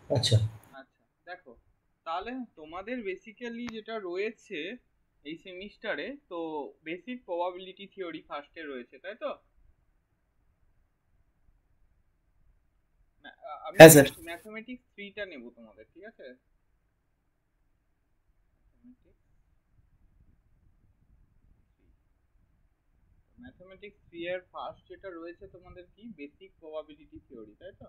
আচ্ছা। আচ্ছা, দেখো, তাহলে তোমাদের বেসিক্যালি যেটা রয়েছে এই সেমিস্টারে, তো বেসিক প্রবাবিলিটি থিওরি ফার্স্টে রয়েছে, তাই তো? আমি হ্যাঁ স্যার। ম্যাথমেটিক্স 3টা নেব তোমাদের, ঠিক আছে? ম্যাথমেটিক্স 3 এর ফার্স্ট যেটা রয়েছে তোমাদের কি বেসিক প্রবাবিলিটি থিওরি, তাই তো?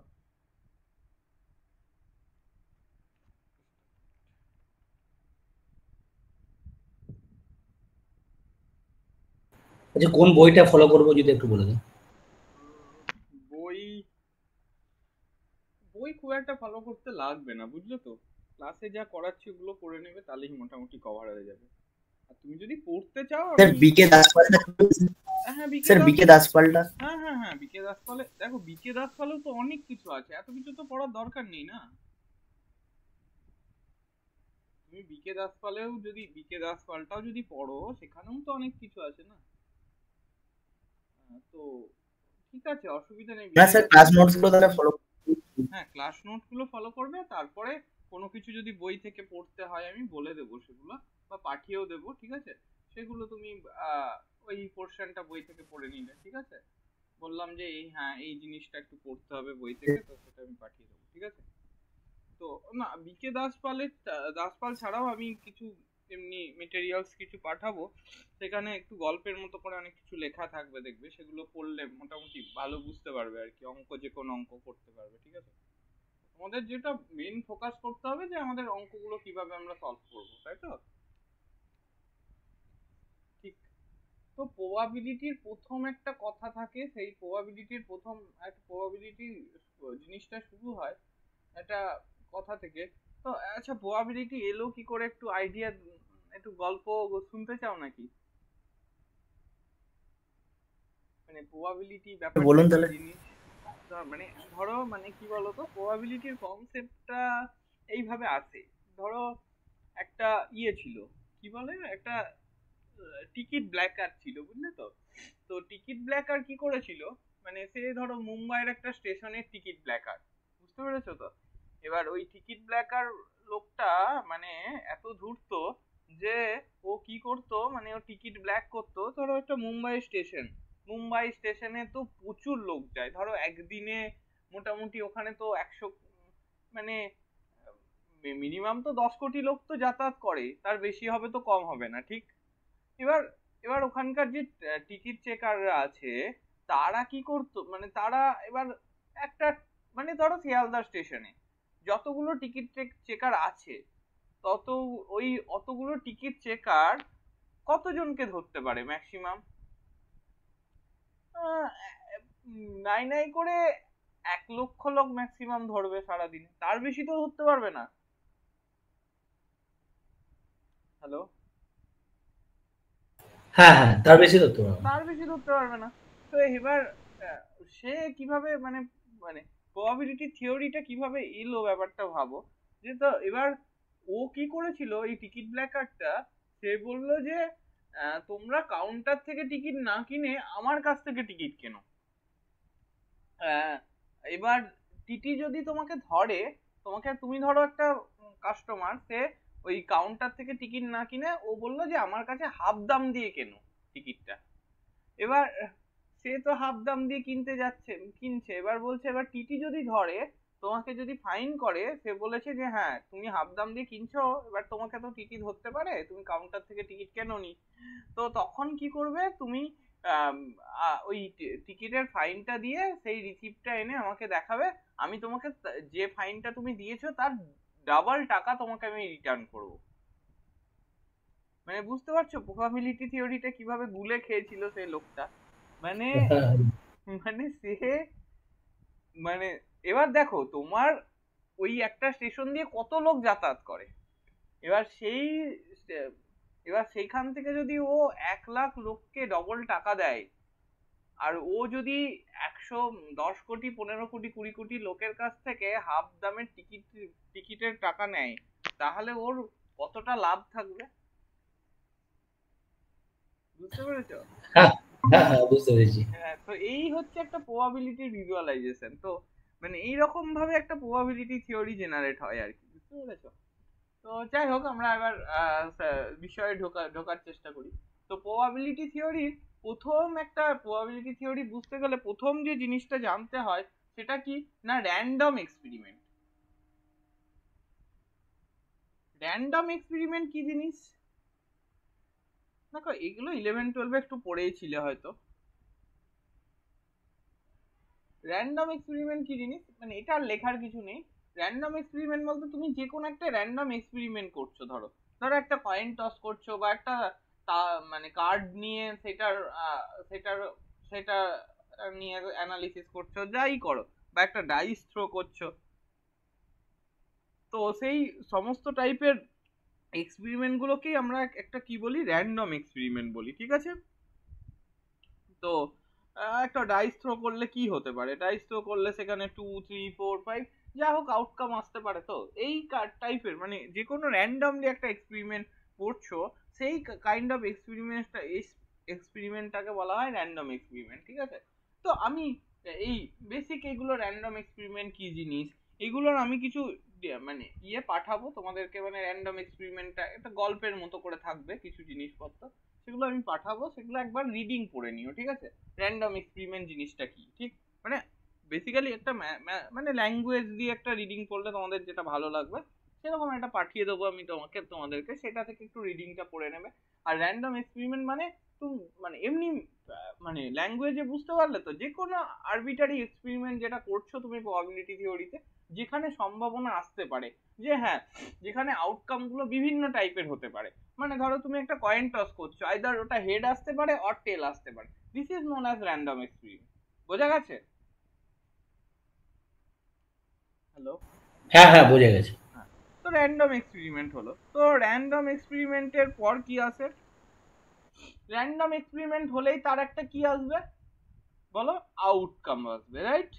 আচ্ছা, কোন বইটা ফলো করবো যদি একটু বলে দেন? বই বই খুব একটা ফলো করতে লাগবে না, বুঝলে তো। ক্লাসে যা করাচ্ছি ওগুলো পড়ে নেবে, তাহলেই মোটামুটি কভার হয়ে যাবে। আর তুমি যদি পড়তে চাও স্যার আমি, বিকে দাসপাল্টা। হ্যাঁ বিকে স্যার দাস, বিকে দাসপাল্টা। হ্যাঁ হ্যাঁ হ্যাঁ বিকে দাস পালে, দেখো বিকে দাস পালেও তো অনেক কিছু আছে, এত কিছু তো পড়ার দরকার নেই না। তুমি বিকে দাস পালেও যদি বিকে দাস পালটাও যদি পড়ো, সেখানেও তো অনেক কিছু আছে না। তো ঠিক আছে, অসুবিধা নেই না বিকে স্যার, দাস। ক্লাস নোটস গুলো তাহলে ফলো। হ্যাঁ, ক্লাস নোট গুলো ফলো করবে, তারপরে কোনো কিছু যদি বই থেকে পড়তে হয় আমি বলে দেবো সেগুলো, বা পাঠিয়েও দেবো, ঠিক আছে? সেগুলো তুমি আহ, ওই পোর্শনটা বই থেকে পড়ে নিলে, ঠিক আছে? বললাম যে এই, হ্যাঁ এই জিনিসটা একটু পড়তে হবে বই থেকে, তো সেটা আমি পাঠিয়ে দেবো, ঠিক আছে? তো না, বিকে দাসপালের দাসপাল ছাড়াও আমি কিছু এমনি মেটেরিয়ালস কিছু পাঠাবো। সেখানে একটু গল্পের মতো করে অনেক কিছু লেখা থাকবে, দেখবে সেগুলো পড়লে মোটামুটি ভালো বুঝতে পারবে আর কি, অঙ্ক যে কোনো অঙ্ক করতে পারবে, ঠিক আছে? আমাদের যেটা মেন ফোকাস করতে হবে যে আমাদের অঙ্কগুলো কিভাবে আমরা সলভ করবো, তাই তো? ঠিক। তো প্রবাবিলিটির প্রথম একটা কথা থাকে, সেই প্রবাবিলিটির প্রথম একটা প্রবাবিলিটি জিনিসটা শুরু হয় একটা কথা থেকে। তো আচ্ছা, প্রবাবিলিটি এলো কি করে, একটু আইডিয়া, একটু গল্প শুনতে চাও নাকি? মানে প্রবাবিলিটি ব্যাপারটা বলুন কি তাহলে। জিনিস? মানে ধরো, মানে কি বলতো, প্রবাবিলিটির কনসেপ্টটা এইভাবে আসে। ধরো একটা ইয়ে ছিল, কি বলে, একটা টিকিট ব্ল্যাকার ছিল, বুঝলে তো। তো টিকিট ব্ল্যাকার কি করেছিল, মানে সে ধরো মুম্বাইয়ের একটা স্টেশনের টিকিট ব্ল্যাকার, বুঝতে পেরেছো তো? এবার ওই টিকিট ব্ল্যাকার লোকটা মানে এত ধূর্ত যে ও কি করতো, মানে ও টিকিট ব্ল্যাক করতো। ধরো একটা মুম্বাই স্টেশনে তো প্রচুর লোক যায়, ধরো একদিনে মোটামুটি ওখানে তো 100, মানে মিনিমাম তো 10 কোটি লোক তো যাতায়াত করে, তার বেশি হবে তো কম হবে না, ঠিক? এবার এবার ওখানকার যে টিকিট চেকাররা আছে, তারা কি করতো, মানে তারা এবার একটা, মানে ধরো শিয়ালদা স্টেশনে যতগুলো টিকিট চেকার আছে, তত ওই অতগুলো টিকিট চেকার কতজনকে ধরতে পারে ম্যাক্সিমাম? নাই নাই করে 1 লক্ষ লোক ম্যাক্সিমাম ধরবে সারাদিনে, তার বেশি তো ধরতে পারবে না। হ্যালো? হ্যাঁ হ্যাঁ, তার বেশি ধরতে পারবো না। তার বেশি ধরতে পারবে না। তো এবার আহ, সে কিভাবে মানে, মানে প্রবাবিলিটি থিওরিটা কিভাবে এলো ব্যাপারটা ভাবো। যে তো এবার ও কি করেছিল এই টিকিট ব্ল্যাকারটা, সে বলল যে তোমরা কাউন্টার থেকে টিকিট না কিনে আমার কাছ থেকে টিকিট কেনো। আহ, এবার টিটি যদি তোমাকে ধরে, তুমি ধরো একটা কাস্টমার, সে ওই কাউন্টার থেকে টিকিট না কিনে ও বললো যে আমার কাছে হাফ দাম দিয়ে কেনো টিকিটটা। এবার সে তো হাফ দাম দিয়ে কিনছে, এবার বলছে, এবার টিটি যদি ধরে, তোমাকে যদি ফাইন করে, সে বলেছে যে হ্যাঁ তুমি হাফ দাম দিয়ে কিনছো, এবার তোমাকে তো টিটি ধরতে পারে, তুমি কাউন্টার থেকে টিকিট কেনোনি। তো তখন কি করবে তুমি, আম, ওই টিকিটের ফাইনটা দিয়ে সেই রিসিপ্টটা এনে আমাকে দেখাবে, আমি তোমাকে যে ফাইনটা তুমি দিয়েছো তার ডাবল টাকা তোমাকে আমি রিটার্ন করব। মানে বুঝতে পারছো প্রবাবিলিটি থিওরিটা কিভাবে গুলে খেয়েছিল সেই লোকটা? মানে মানে সে, মানে এবার দেখো তোমার ওই একটা স্টেশন দিয়ে কত লোক যাতায়াত করে, এবার এবার সেইখান থেকে যদি ও 1 লাখ লোককে ডবল টাকা দেয়, আর ও যদি 110 কোটি, 15 কোটি, 20 কোটি লোকের কাছ থেকে হাফ দামের টিকিটের টাকা নেয়, তাহলে ওর কতটা লাভ থাকবে, বুঝতে পেরেছো? হ্যাঁ হ্যাঁ হ্যাঁ, বুঝতে পেরেছি। হ্যাঁ, তো এই হচ্ছে একটা প্রবাবিলিটির ভিজুয়ালাইজেশন। তো মানে এইরকম ভাবে একটা প্রবাবিলিটি থিওরি জেনারেট হয় আর কি, বুঝতে পেরেছো? তো যাই হোক, আমরা এবার বিষয়ে ঢোকার চেষ্টা করি। তো প্রবাবিলিটি থিওরির একটা প্রবাবিলিটি থিওরি বুঝতে গেলে প্রথম যে জিনিসটা জানতে হয় সেটা কি না, র্যান্ডম এক্সপেরিমেন্ট। র্যান্ডম এক্সপেরিমেন্ট কি জিনিস? দেখো, এগুলো 11-12 একটু পড়েইছিলে হয়তো। র্যান্ডম এক্সপেরিমেন্ট কি জিনিস মানে এটা আর লেখার কিছু নেই। র্যান্ডম এক্সপেরিমেন্ট বলতে তুমি যে কোনো একটা র্যান্ডম এক্সপেরিমেন্ট করছো। ধরো ধরো একটা কয়েন টস করছো, বা একটা মানে কার্ড নিয়ে সেটার সেটা নিয়ে অ্যানালিসিস করছো, যাই করো, বা একটা ডাইস থ্রো করছো। তো সেই সমস্ত টাইপের এক্সপেরিমেন্ট গুলোকেই আমরা একটা কি বলি, র্যান্ডম এক্সপেরিমেন্ট বলি, ঠিক আছে? তো একটা ডাইস থ্রো করলে কি হতে পারে, ডাইস থ্রো করলে সেখানে 2, 3, 4, 5 যা হোক আউটকাম আসতে পারে। তো এই টাইপের মানে যে কোনো র্যান্ডমলি একটা এক্সপেরিমেন্ট করছো, সেই কাইন্ড অফ এক্সপেরিমেন্টটাকে বলা হয় র্যান্ডম এক্সপেরিমেন্ট, ঠিক আছে? তো আমি এই বেসিক এগুলো র্যান্ডম এক্সপেরিমেন্ট কি জিনিস এগুলোর আমি কিছু মানে পাঠাবো তোমাদেরকে, মানে র্যান্ডম এক্সপেরিমেন্টটা একটা গল্পের মতো করে থাকবে, কিছু জিনিসপত্র সেগুলো আমি পাঠাবো, সেগুলো একবার রিডিং করে নিও, ঠিক আছে? র্যান্ডম এক্সপেরিমেন্ট জিনিসটা কি, ঠিক মানে বেসিক্যালি একটা মানে ল্যাঙ্গুয়েজ দিয়ে একটা রিডিং করলে তোমাদের যেটা ভালো লাগবে সেরকম একটা পাঠিয়ে দেবো আমি তোমাদেরকে, সেটা থেকে একটু রিডিংটা পড়ে নেবে। আর র্যান্ডম এক্সপেরিমেন্ট মানে তুমি মানে এমনি মানে ল্যাঙ্গুয়েজে বুঝতে পারলে তো, যে কোনো আরবিটারি এক্সপেরিমেন্ট যেটা করছো তুমি প্রবাবিলিটি থিওরিতে, যেখানে সম্ভাবনা আসতে পারে যে হ্যাঁ, যেখানে আউটকাম গুলো বিভিন্ন টাইপের হতে পারে। মানে ধরো তুমি একটা কয়েন টস করছো, আইদার ওটা হেড আসতে পারে অর টেল আসতে পারে, this is known as random experiment. বোঝা গেছে? হ্যালো? হ্যাঁ হ্যাঁ, বোঝা গেছে। হ্যাঁ। তো র্যান্ডম এক্সপেরিমেন্ট হলো, তো র্যান্ডম এক্সপেরিমেন্টের পর কি আসে? র্যান্ডম এক্সপেরিমেন্ট হলেই তার একটা কি আসবে বলো, আউটকাম আসবে, রাইট?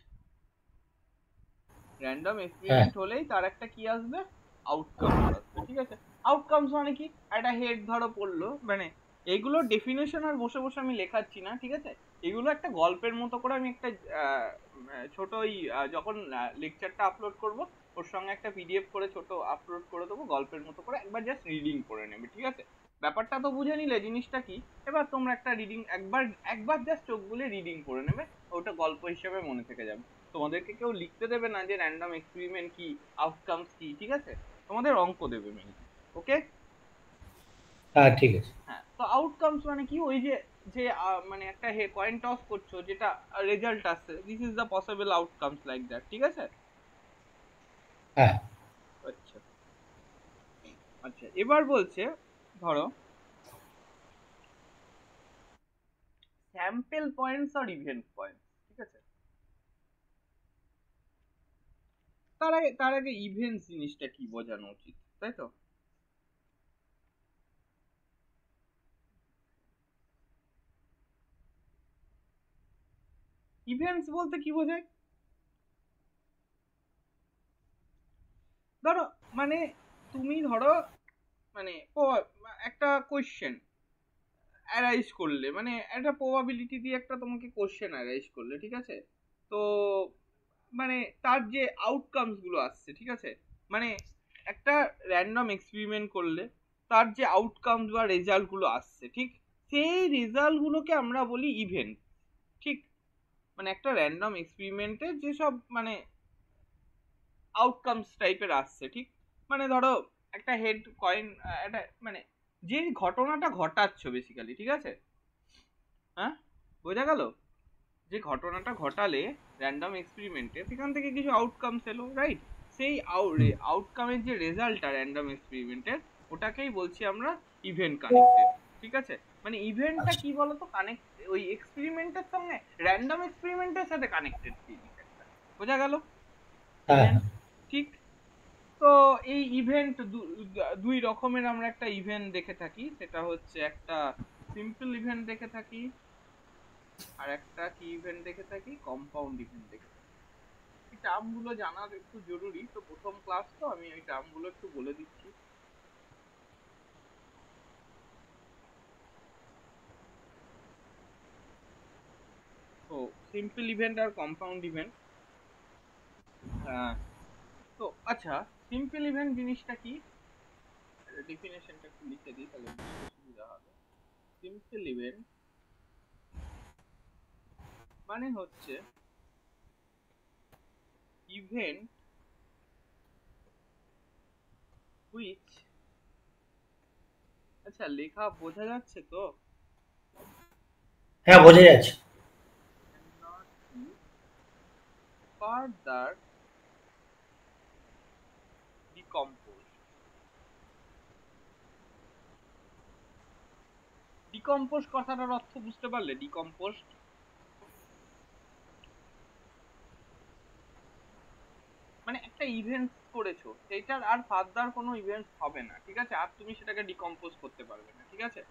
র্যান্ডম হ্যাঁ এক্সপেরিমেন্ট হলেই তার একটা কি আসবে, আউটকামস আসবে, ঠিক আছে? আউটকামস মানে কি, একটা হেড ধরো পড়লো, মানে এইগুলো ডেফিনেশন আর বসে বসে আমি লেখাচ্ছি না, ঠিক আছে? এগুলো একটা গল্পের মতো করে আমি একটা ছোট ওই যখন লেকচারটা আপলোড করব ওর সঙ্গে একটা পিডিএফ করে ছোট আপলোড করে দেবো, গল্পের মতো করে একবার জাস্ট রিডিং করে নেবে, ঠিক আছে? ব্যাপারটা তো বুঝে নিলে জিনিসটা কি। এবার তোমরা একটা রিডিং একবার একবার জাস্ট চোখ বুলে রিডিং করে নেবে, ওটা গল্প হিসেবে মনে থেকে যাবে। তোমাদেরকে কেউ লিখতে দেবে না যে র্যান্ডম এক্সপেরিমেন্ট কি, আউটকামস কি, ঠিক আছে? তোমাদের অঙ্ক দেবে মেইনলি। ওকে? হ্যাঁ, ঠিক আছে। হ্যাঁ, তো আউটকামস মানে কি, ওই যে যে মানে একটা কয়েন টস করছো, যেটা রেজাল্ট আসছে, this is the possible outcomes like that, ঠিক আছে? হ্যাঁ আচ্ছা আচ্ছা, এবার বলছে ধরো স্যাম্পল পয়েন্টস আর ইভেন্ট পয়েন্টস, ঠিক আছে? তার আগে ইভেন্টস জিনিসটা কি বোঝানো উচিত, তাই তো? ইভেন্টস বলতে কি বোঝায়? ধরো মানে তুমি ধরো মানে একটা কোয়েশ্চেন অ্যারাইজ করলে, মানে একটা প্রবাবিলিটি দিয়ে একটা তোমাকে কোশ্চেন অ্যারাইজ করলে, ঠিক আছে? তো মানে তার যে আউটকামস গুলো আসছে, ঠিক আছে? মানে একটা র্যান্ডম এক্সপেরিমেন্ট করলে তার যে আউটকামস বা রেজাল্ট গুলো আসছে, ঠিক সেই রেজাল্ট গুলোকে আমরা বলি ইভেন্ট, ঠিক? মানে একটা র্যান্ডম এক্সপেরিমেন্টে যেসব মানে আউটকামস টাইপের আসছে, ঠিক? মানে ধরো একটা হেড কয়েন, একটা মানে যে ঘটনাটা ঘটাচ্ছ বেসিক্যালি, ঠিক আছে? হ্যাঁ, বোঝা গেল? যে ঘটনাটা ঘটালে র্যান্ডম এক্সপেরিমেন্টে, সেখান থেকে কিছু আউটকামস এলো, রাইট? সেই হুম, আউটকামের যে রেজাল্টটা র্যান্ডম এক্সপেরিমেন্টের, ওটাকেই বলছি আমরা ইভেন্ট কানেক্টেড, ঠিক আছে? মানে ইভেন্টটা আচ্ছা। কি বলতো, কানেক্ট ওই এক্সপেরিমেন্টের সঙ্গে, র্যান্ডম এক্সপেরিমেন্টের সাথে কানেক্টেড জিনিস একটা। বোঝা গেল? হ্যাঁ ইভেন্ট, হ্যাঁ ঠিক? তো এই ইভেন্ট দুই রকমের আমরা একটা ইভেন্ট দেখে থাকি, সেটা হচ্ছে একটা সিম্পল ইভেন্ট দেখে থাকি, আর একটা কি ইভেন্ট দেখে থাকি, কম্পাউন্ড ইভেন্ট দেখে থাকি। এই টার্ম গুলো জানার একটু জরুরি, তো প্রথম ক্লাস তো আমি এই টার্ম গুলো একটু বলে দিচ্ছি। তো সিম্পল ইভেন্ট আর কম্পাউন্ড ইভেন্ট, আহ, তো আচ্ছা, সিম্পল ইভেন্ট জিনিসটা কি? ডেফিনেশনটা একটু লিখে দিই, তাহলে বুঝতে সুবিধা হবে। সিম্পল ইভেন্ট মানে হচ্ছে ইভেন্ট হুইচ, আচ্ছা লেখা বোঝা যাচ্ছে তো? হ্যাঁ, বোঝা যাচ্ছে। cannot be further decomposed. Decompose কথাটার অর্থ বুঝতে পারলে? ডিকম্পোস্ট মানে একটা ইভেন্ট করেছো, সেটার আর ফার্দার কোনো ইভেন্ট হবে না, ঠিক আছে? আর তুমি সেটাকে ডিকম্পোজ করতে পারবে না, ঠিক আছে?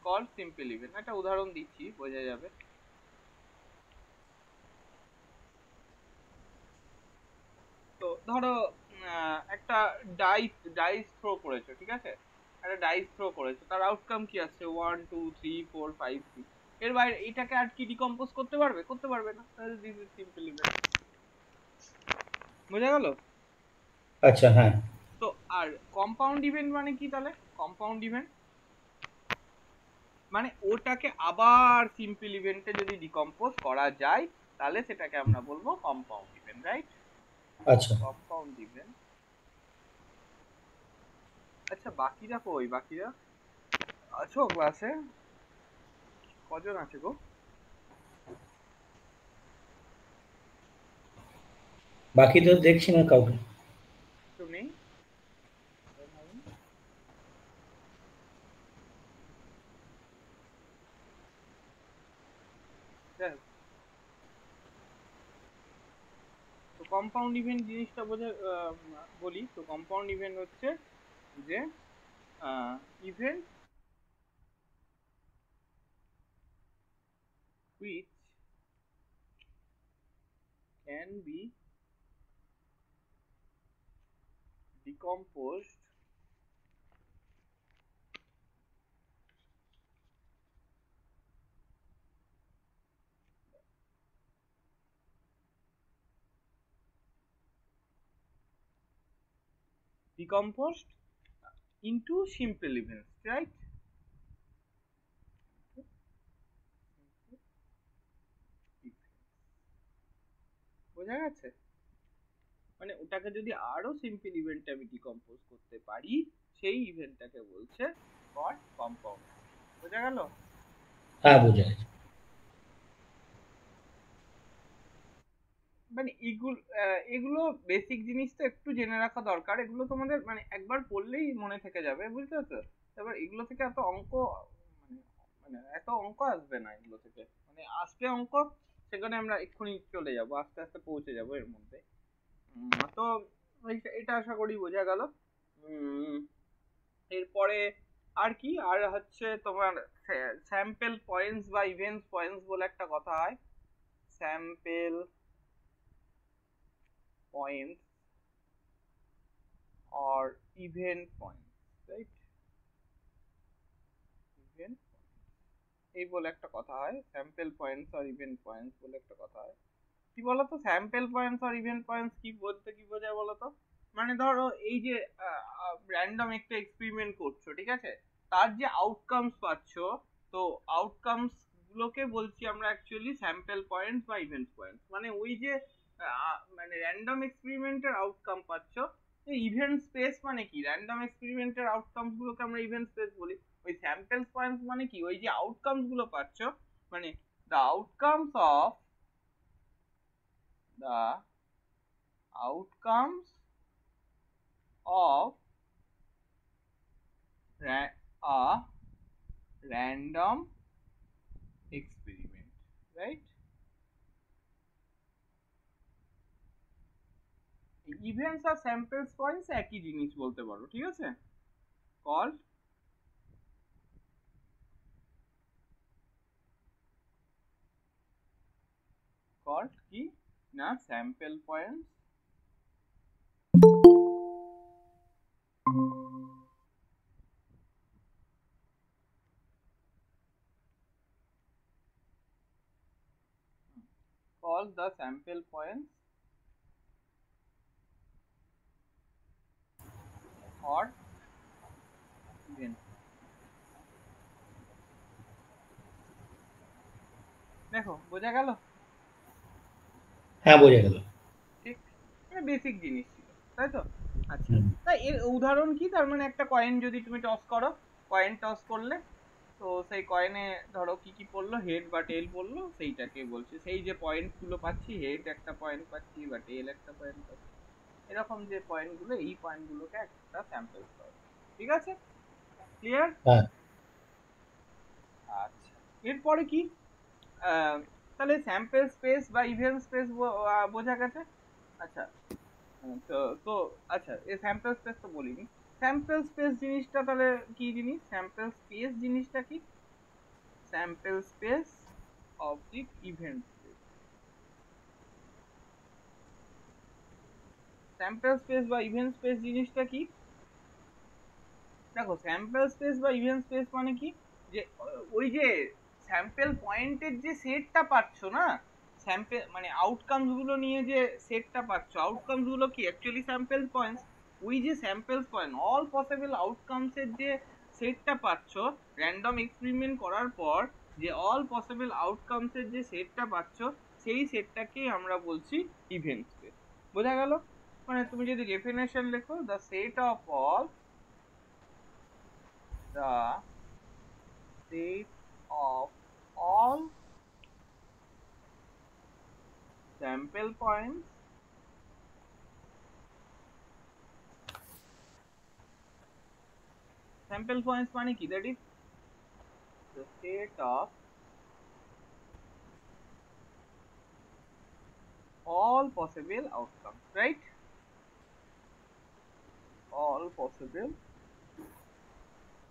Call simple event. একটা উদাহরণ দিচ্ছি, বোঝা যাবে। তো ধরো একটা ডাইস থ্রো করেছো, ঠিক আছে? একটা ডাইস থ্রো করেছো, তার আউটকাম কি আসছে? 1 2 3 4 5 6। এর বাইরে এটাকে আর কি ডিকম্পোজ করতে পারবে? করতে পারবে না। তাহলে দিস ইজ সিম্পল ইভেন্ট। বোঝা গেল? আচ্ছা, হ্যাঁ। তো আর কম্পাউন্ড ইভেন্ট মানে কি তাহলে? কম্পাউন্ড ইভেন্ট মানে ওটাকে আবার সিম্পল ইভেন্টে যদি ডিকম্পোজ করা যায়, তাহলে সেটাকে আমরা বলবো কম্পাউন্ড ইভেন্ট, রাইট? আচ্ছা। Compound event. আচ্ছা বাকিরা কই? বাকিরা আছো ক্লাসে? কজন আছে গো? বাকি তো দেখছি না কাউকে। কেউ নেই? যাই হোক, তো কম্পাউন্ড ইভেন্ট জিনিসটা বোঝা বলি। তো কম্পাউন্ড ইভেন্ট হচ্ছে যে event which can be decomposed decomposed into simple events, right? বোঝা গেছে? মানে ওটাকে যদি আরো সিম্পল ইভেন্টে আমি ডিকম্পোজ করতে পারি, সেই ইভেন্টটাকে বলছে কট কম্পাউন্ড। বোঝা গেল? হ্যাঁ, বোঝা যাচ্ছে। মানে এগুলো এগুলো বেসিক জিনিস তো একটু জেনে রাখা দরকার। এগুলো তোমাদের মানে একবার পড়লেই মনে থেকে যাবে, বুঝতে পারছো? এবার এগুলো থেকে এত অঙ্ক মানে মানে এত অঙ্ক আসবে না এগুলো থেকে। মানে আসবে অঙ্ক, সেখানে আমরা এক্ষুনি চলে যাব, আস্তে আস্তে পৌঁছে যাব এর মধ্যে। তো এটা আশা করি বোঝা গেল। উম, এরপরে আর কি? আর হচ্ছে তোমার স্যাম্পল পয়েন্টস বা ইভেন্ট পয়েন্টস বলে একটা কথা হয়। Sample points or event points, right? Event এই বলে একটা কথা হয়, স্যাম্পল পয়েন্টস আর ইভেন্ট পয়েন্টস বলে একটা কথা হয়। কি বলতো স্যাম্পল পয়েন্টস আর ইভেন্ট পয়েন্টস কি বলতে কি বোঝায় বলতো? মানে ধরো এই যে র্যান্ডম একটা এক্সপেরিমেন্ট করছো, ঠিক আছে? তার যে আউটকামস পাচ্ছ, তো আউটকামস গুলোকে বলছি আমরা অ্যাকচুয়ালি স্যাম্পল পয়েন্টস বা ইভেন্ট পয়েন্টস। মানে ওই যে মানে র্যান্ডম এক্সপেরিমেন্টের আউটকাম পাচ্ছ। ইভেন্ট স্পেস মানে কি? র্যান্ডম এক্সপেরিমেন্টের আউটকামস গুলোকে আমরা ইভেন্ট স্পেস বলি। ওই স্যাম্পল পয়েন্টস মানে কি? ওই যে আউটকামস গুলো পাচ্ছ, মানে the outcomes of the outcomes of a random experiment, right? Events আর স্যাম্পলস পয়েন্টস একই জিনিস বলতে পারো, ঠিক আছে? কল কল কি না sample points call the sample points or event। দেখো বোঝা গেল? হ্যাঁ, বোঝা গেল। ঠিক, মানে বেসিক জিনিস ছিল, তাই তো? আচ্ছা, হুম। তা এর উদাহরণ কি? তার মানে একটা কয়েন যদি তুমি টস করো, কয়েন টস করলে তো সেই কয়েনে ধরো কি কি পড়লো, হেড বা টেল পড়লো, সেইটাকে বলছে। সেই যে পয়েন্ট গুলো পাচ্ছি, হেড একটা পয়েন্ট পাচ্ছি বা টেল একটা পয়েন্ট পাচ্ছি, এরকম যে পয়েন্ট গুলো, এই পয়েন্ট গুলোকে একটা স্যাম্পল পাওয়া যায়। ঠিক আছে, ক্লিয়ার? হ্যাঁ। আচ্ছা, এরপরে কি? তাহলে স্যাম্পল স্পেস বা ইভেন্ট স্পেস বোঝা গেছে। আচ্ছা, তো তো আচ্ছা, এই স্যাম্পল স্পেস তো বলিনি। স্যাম্পল স্পেস জিনিসটা তাহলে কি জিনিস? স্যাম্পল স্পেস জিনিসটা কি? Sample space of the event space. Sample space বা ইভেন্ট স্পেস জিনিসটা কি? দেখো, স্যাম্পল স্পেস বা ইভেন্ট স্পেস মানে কি, যে ওই যে স্যাম্পল পয়েন্টের যে সেটটা পাচ্ছ না, স্যাম্পল মানে আউটকামস গুলো নিয়ে যে সেটটা পাচ্ছ, আউটকামস গুলো কি অ্যাকচুয়ালি স্যাম্পল পয়েন্টস। ওই যে sample point, all possible outcomes এর যে সেটটা পাচ্ছ র্যান্ডম এক্সপেরিমেন্ট করার পর, যে অল পসিবল আউটকামস এর যে সেটটা পাচ্ছ, সেই সেটটাকেই আমরা বলছি ইভেন্ট স্পেস। বোঝা গেল? মানে তুমি যদি ডেফিনেশন লেখো, the set of all, the set of all sample points sample points মানে কি? That is the set of all possible outcomes, right? All possible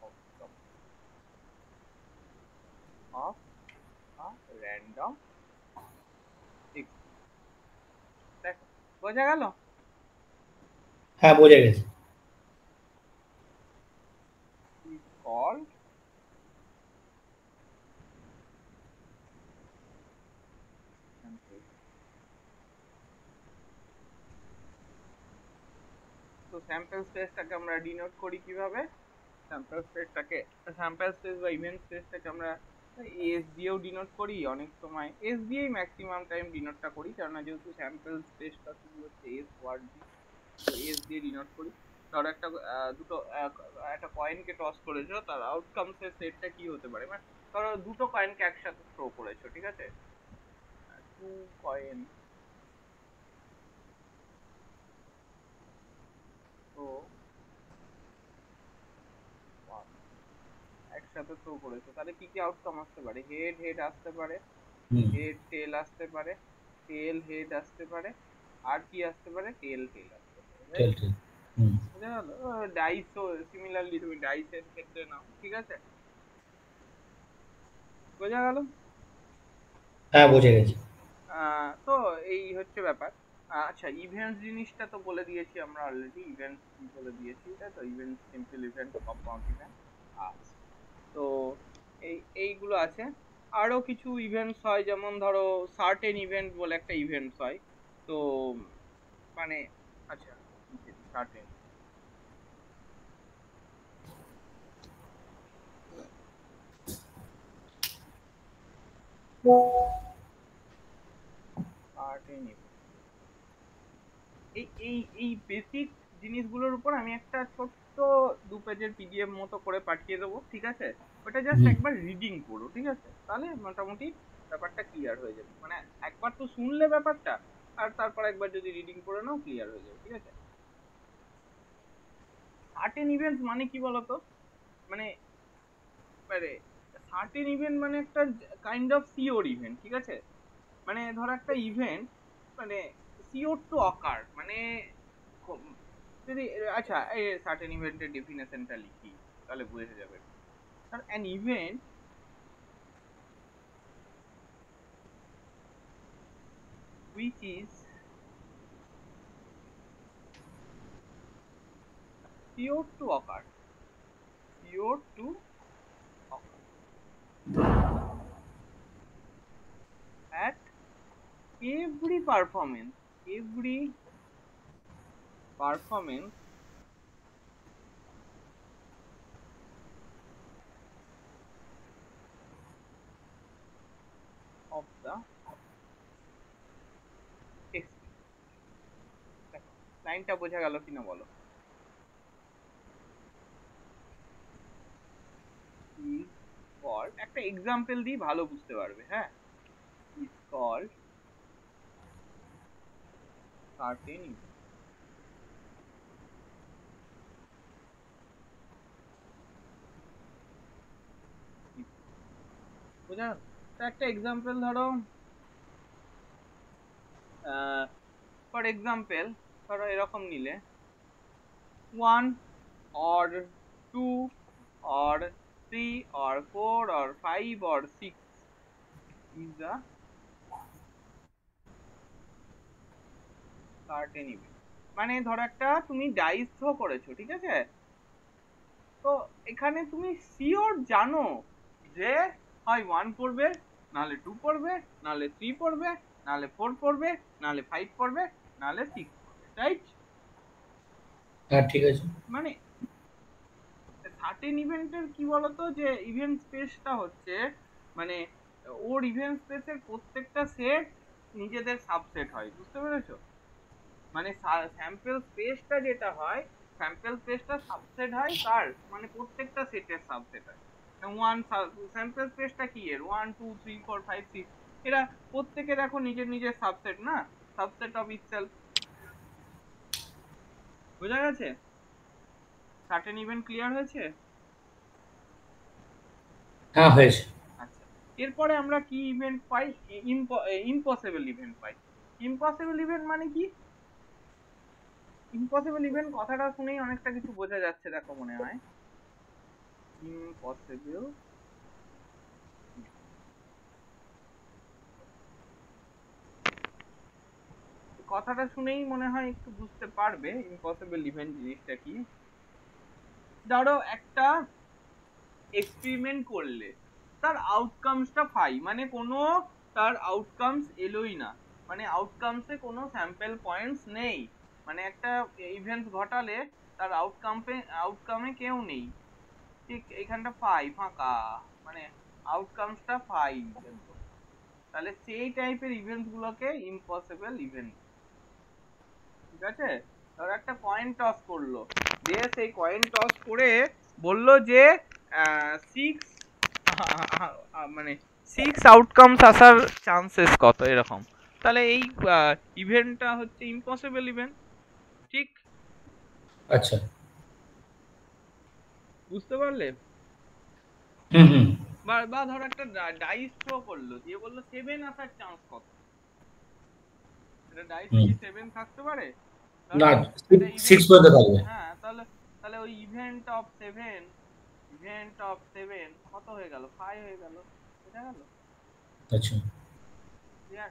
outcomes of a random experiment. দেখো, বোঝা গেল? হ্যাঁ, বোঝা গেছে। Is called sample। তো sample স্পেসটাকে আমরা ডিনোট করি কিভাবে? স্যাম্পল স্পেসটাকে, স্যাম্পল স্পেস বা ইভেন্ট স্পেসটাকে আমরা এস দিয়েও ডিনোট করি, অনেক সময় এস দিয়েই ম্যাক্সিমাম টাইম ডিনোটটা করি, কেননা যেহেতু স্যাম্পল স্পেসটা শুরু হচ্ছে এস ওয়ার্ড দিয়ে, তো এস দিয়ে ডিনোট করি। ধরো একটা দুটো একটা কয়েনকে টস করেছো, তার আউটকামস এর সেটটা কি হতে পারে? মানে ধরো দুটো কয়েনকে একসাথে থ্রো করেছো, ঠিক আছে? টু কয়েন, তো একসাথে থ্রো করেছো, তাহলে কি কি আউটকাম আসতে পারে? হেড হেড আসতে পারে, হুম। হেড টেল আসতে পারে, টেল হেড আসতে পারে, আর কি আসতে পারে? টেল টেল আসতে পারে, টেল রাইট? টেল। হুম। বুঝা গেল? ডাইসও সিমিলারলি তুমি ডাইসের ক্ষেত্রে নাও, ঠিক আছে? বোঝা গেল? হ্যাঁ, বোঝা গেছে। তো এই হচ্ছে ব্যাপার। আচ্ছা, ইভেন্ট জিনিসটা তো বলে দিয়েছি আমরা অলরেডি, ইভেন্ট কি বলে দিয়েছি, তাই তো? Event, simple event, compound event. আচ্ছা, তো এইগুলো আছে। আরো কিছু ইভেন্টস হয়, যেমন ধরো সার্টেন ইভেন্ট বলে একটা ইভেন্টস হয়। তো মানে আচ্ছা, সার্টেন সার্টেন ইভেন্ট, এই এই এই বেসিক জিনিসগুলোর উপর আমি একটা ছোট্ট 2 পেজের পিডিএফ মতো করে পাঠিয়ে দেবো, ঠিক আছে? ওটা জাস্ট হুম। একবার রিডিং করো, ঠিক আছে? তাহলে মোটামুটি ব্যাপারটা ক্লিয়ার হয়ে যাবে। মানে একবার তো শুনলে ব্যাপারটা, আর তারপর একবার যদি রিডিং করে নাও, ক্লিয়ার হয়ে যাবে, ঠিক আছে? সার্টেন ইভেন্ট মানে কি বলতো? মানে মানে সার্টেন ইভেন্ট মানে একটা কাইন্ড অফ সিওর ইভেন্ট, ঠিক আছে? মানে ধর একটা ইভেন্ট, মানে সিওর টু অকার, মানে যদি, আচ্ছা, এই সার্টেন ইভেন্টের ডেফিনেশনটা লিখি, তাহলে বুঝে যাবে। an event which is sure to occur, sure to occur at every performance, every performance লাইনটা বোঝা গেল কিনা বলো। ইজ কল্ড, একটা এক্সাম্পল দিই ভালো বুঝতে পারবে। হ্যাঁ, ইজ কল্ড সার্টেন ইভেন্ট। বোঝা গেল? তো একটা এক্সাম্পল ধরো, ফর এক্সাম্পল ধরো এরকম নিলে 1 or 2 or 3 or 4 or 5 or 6 is a certain event। মানে ধরো একটা তুমি ডাইস থ্রো করেছো, ঠিক আছে? তো এখানে তুমি শিওর জানো যে হয় 1 পড়বে, নাহলে 2 পড়বে, নাহলে 3 পড়বে, নাহলে 4 পড়বে, নাহলে 5 পড়বে, নাহলে 6 পড়বে, রাইট? হ্যাঁ ঠিক আছে। মানে সার্টেন ইভেন্টের কি বলতো, যে ইভেন্ট স্পেসটা হচ্ছে মানে ওর ইভেন্ট স্পেসের প্রত্যেকটা সেট নিজেদের সাবসেট হয়, বুঝতে পেরেছো? মানে স্যাম্পল স্পেসটা যেটা হয়, স্যাম্পল স্পেসটা সাবসেট হয় কার, মানে প্রত্যেকটা সেটের সাবসেট হয়। ওয়ান স্যাম্পল স্পেসটা কি এর 1 2 3 4 5 6, এরা প্রত্যেকে দেখো নিজের নিজের সাবসেট না, সাবসেট অফ ইটসেলফ। বোঝা গেছে? সার্টেন ইভেন্ট ক্লিয়ার হয়েছে? হ্যাঁ হয়েছে। আচ্ছা, এরপরে আমরা কি ইভেন্ট পাই? ইম্পসিবল ইভেন্ট পাই। ইম্পসিবল ইভেন্ট মানে কি? ইম্পসিবল ইভেন্ট কথাটা শুনেই অনেকটা কিছু বোঝা যাচ্ছে, দেখো মনে হয় ইম্পসিবল কথাটা শুনেই মনে হয় একটু বুঝতে পারবে ইম্পসিবল ইভেন্ট জিনিসটা কি। ধরো একটা এক্সপেরিমেন্ট করলে তার আউটকামসটা পাই, মানে কোনো তার আউটকামস এলোই না, মানে আউটকামসে কোনো স্যাম্পল পয়েন্টস নেই, মানে একটা ইভেন্ট ঘটালে তার আউটকামে কেউ নেই, ঠিক এখানটা পাই ফাঁকা, মানে আউটকামসটা পাই একদম। তাহলে সেই টাইপের ইভেন্ট গুলোকে ইম্পসিবল ইভেন্ট, ঠিক আছে? ধরো একটা কয়েন টস করলো, দিয়ে সেই কয়েন টস করে বললো যে 6 মানে 6 আউটকামস আসার চান্সেস কত, এরকম। তাহলে এই ইভেন্টটা হচ্ছে ইম্পসিবল ইভেন্ট, ঠিক? আচ্ছা। বুঝতে পারলে? হুম হুম। বা ধরো একটা ডাইস থ্রো করলো, দিয়ে বললো 7 আসার চান্স কত, এটা ডাইসে হুম। কি 7 থাকতে পারে? না, ধরো এটা ইভেন্ট, 6 পর্যন্ত থাকবে। হ্যাঁ, তাহলে তাহলে ওই ইভেন্ট অফ 7 কত হয়ে গেল, 5 হয়ে গেল, বুঝা গেল? আচ্ছা। ক্লিয়ার?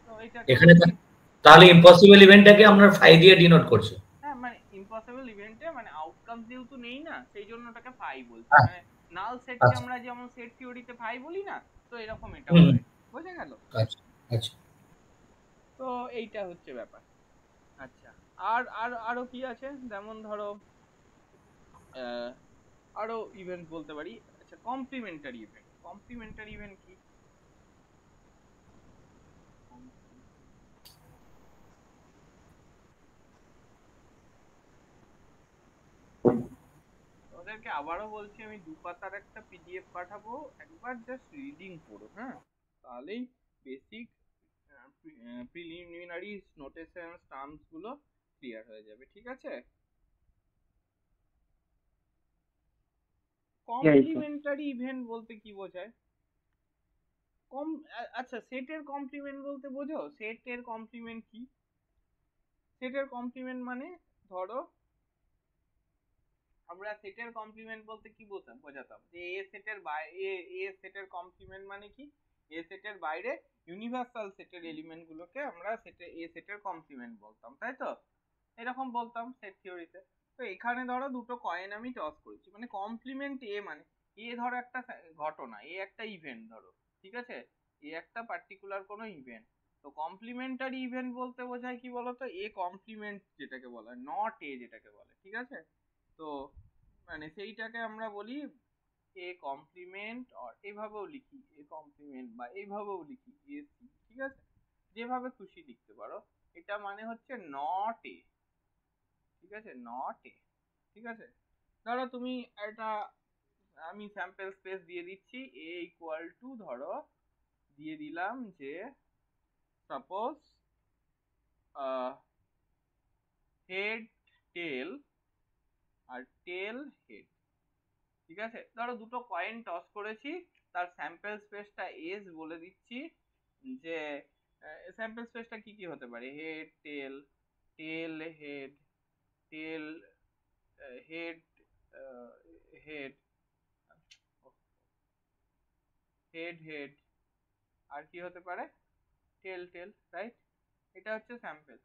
তো এটাকে এখানে বলছি, তাহলে ইম্পসিবল ইভেন্টটাকে আমরা 5 দিয়ে ডিনোট করছি। হ্যাঁ মানে ইম্পসিবল ইভেন্টে মানে আউটকাম যেহেতু নেই না, সেই জন্য ওটাকে ফাই বলছি, হ্যাঁ। মানে নাল সেটকে আচ্ছা। আমরা যেমন সেট থিওরিতে ফাই বলি না, তো এরকম এটাও হুম হুম। হয়। বোঝা গেল? আচ্ছা আচ্ছা। তো এইটা হচ্ছে ব্যাপার। আচ্ছা, আর আর আরো কি আছে, যেমন ধরো আহ, আরো ইভেন্ট বলতে পারি। আচ্ছা, কমপ্লিমেন্টারি ইভেন্ট। কমপ্লিমেন্টারি ইভেন্ট কি? ওদেরকে আবারও বলছি, আমি 2 পাতার একটা পিডিএফ পাঠাবো, একবার জাস্ট রিডিং পড়ো, হ্যাঁ? তাহলেই বেসিক প্রিলিমিনারি নোটেশন টার্মস গুলো ক্লিয়ার হয়ে যাবে, ঠিক আছে? কমপ্লিমেন্টারি ইভেন্ট বলতে কি বোঝায়? কম আচ্ছা, সেটের কমপ্লিমেন্ট বলতে বোঝো? সেটের কমপ্লিমেন্ট কি? সেটের কমপ্লিমেন্ট মানে ধরো আমরা সেটের কমপ্লিমেন্ট বলতে কি বোঝাতাম, যে এ সেটের বাইরে, এ সেটের কমপ্লিমেন্ট মানে কি, এ সেটের বাইরে ইউনিভার্সাল সেটের এলিমেন্ট গুলোকে আমরা এ সেটের কমপ্লিমেন্ট বলতাম, তাই তো? এরকম বলতাম সেট থিওরিতে। তো এখানে ধরো দুটো কয়েন আমি টস করেছি, মানে কমপ্লিমেন্ট এ মানে এ ধরো একটা ঘটনা, এ একটা ইভেন্ট ধরো, ঠিক আছে? এ একটা পার্টিকুলার কোনো ইভেন্ট। তো কমপ্লিমেন্টারি ইভেন্ট বলতে বোঝায় কি বলতো, এ কমপ্লিমেন্ট যেটাকে বলা হয়, নট এ যেটাকে বলে, ঠিক আছে? তো মানে সেইটাকে আমরা বলি এ কমপ্লিমেন্ট, আর এইভাবেও লিখি এ কমপ্লিমেন্ট, বা এইভাবেও লিখি এ সি, ঠিক আছে? যেভাবে খুশি লিখতে পারো। এটা মানে হচ্ছে নট এ, ঠিক আছে, নট এ। ঠিক আছে, ধরো তুমি একটা, আমি স্যাম্পল স্পেস দিয়ে দিচ্ছি এ ইকুয়াল টু, ধরো দিয়ে দিলাম যে সাপোজ হেড টেল আর টেল হেড। ঠিক আছে, ধরো দুটো কয়েন টস করেছি, তার স্যাম্পল স্পেসটা এস বলে দিচ্ছি, যে স্যাম্পল স্পেসটা কি কি হতে পারে, head tail, tail head, tail head, head, head head, আর কি হতে পারে, টেল টেল, রাইট? এটা হচ্ছে স্যাম্পল।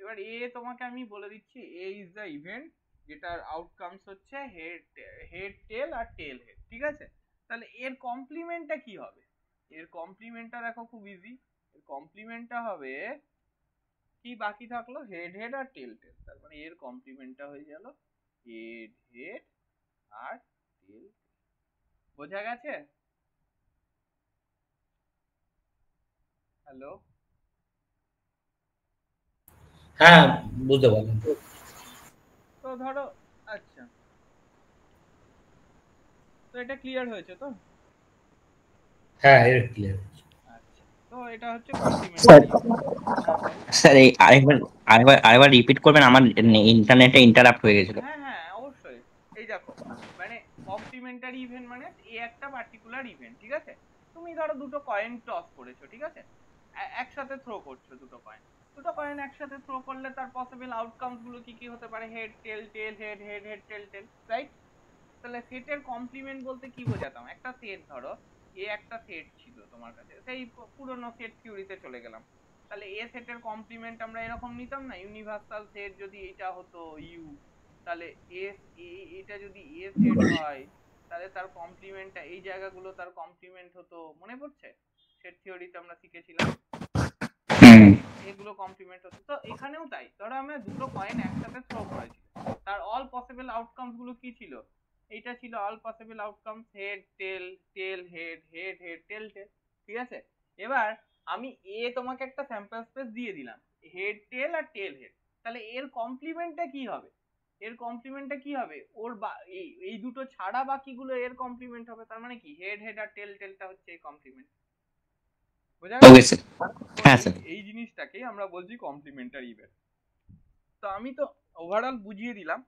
এবার এ তোমাকে আমি বলে দিচ্ছি এ ইজ দ্য ইভেন্ট যেটার আউটকামস হচ্ছে হেড, হেড টেল আর টেল হেড। ঠিক আছে, তাহলে এর কমপ্লিমেন্টটা কি হবে? এর কমপ্লিমেন্টটা দেখো খুব ইজি, এর কমপ্লিমেন্টটা হবে কি, বাকি থাকলো হেড হেড আর টেল টেল, তার মানে এর কমপ্লিমেন্টটা হয়ে গেল হেড হেড আর টেল। বোঝা গেছে? হ্যালো? হ্যাঁ, বুঝতে পারলাম। তো ধরো, আচ্ছা, তো এটা ক্লিয়ার হয়েছে তো? হ্যাঁ, এর ক্লিয়ার। আচ্ছা, তো এটা হচ্ছে স্যার, কমপ্লিমেন্টারি ইভেন্ট। হ্যাঁ বলো। স্যার এই আরেকবার আরেকবার আরেকবার রিপিট করবেন, আমার ইন্টারনেটে ইন্টারাপ্ট হয়ে গেছিল। হ্যাঁ হ্যাঁ অবশ্যই। এই দেখো, মানে কমপ্লিমেন্টারি ইভেন্ট মানে এই একটা পার্টিকুলার ইভেন্ট। ঠিক আছে, তুমি ধরো দুটো কয়েন টস করেছো, ঠিক আছে, একসাথে থ্রো করছো দুটো কয়েন, দুটো কয়েন একসাথে থ্রো করলে তার পসিবল আউটকামস গুলো কি কি হতে পারে, head tail tail head, head head tail tail, right? তাহলে সেটের কমপ্লিমেন্ট বলতে কি বোঝাতাম, একটা সেট ধরো এ একটা সেট ছিল তোমার কাছে, সেই পুরনো সেট থিওরিতে চলে গেলাম, তাহলে এ সেটের কমপ্লিমেন্ট আমরা এরকম নিতাম না, ইউনিভার্সাল সেট যদি এটা হতো ইউ, তাহলে এস, এটা যদি এ সেট হয় তাহলে তার কমপ্লিমেন্টটা এই জায়গাগুলো তার কমপ্লিমেন্ট হতো, মনে পড়ছে সেট থিওরিতে আমরা শিখেছিলাম, হুম। এগুলো কমপ্লিমেন্ট হতো। তো এখানেও তাই, ধরো আমরা দুটো কয়েন একসাথে থ্রো করেছি, তার অল পসিবল আউটকামস গুলো কি ছিল, এইটা ছিল all possible outcomes, head tail, tail head, head head tail tail. ঠিক আছে, এবার আমি তোমাকে একটা স্যাম্পল স্পেস দিয়ে দিলাম হেড টেল আর টেল হেড, তাহলে এর কমপ্লিমেন্টটা কি হবে, এর কমপ্লিমেন্টটা কি হবে, ওর এই দুটো ছাড়া বাকিগুলো এর কমপ্লিমেন্ট হবে, তার মানে কি হেড হেড আর টেল টেলটা হচ্ছে এই কমপ্লিমেন্ট। বোঝা গেল? Okay sir. তো হ্যাঁ এই স্যার। এই জিনিসটাকেই আমরা বলছি কমপ্লিমেন্টারি ইভেন্ট। তো আমি তো ওভারঅল বুঝিয়ে দিলাম,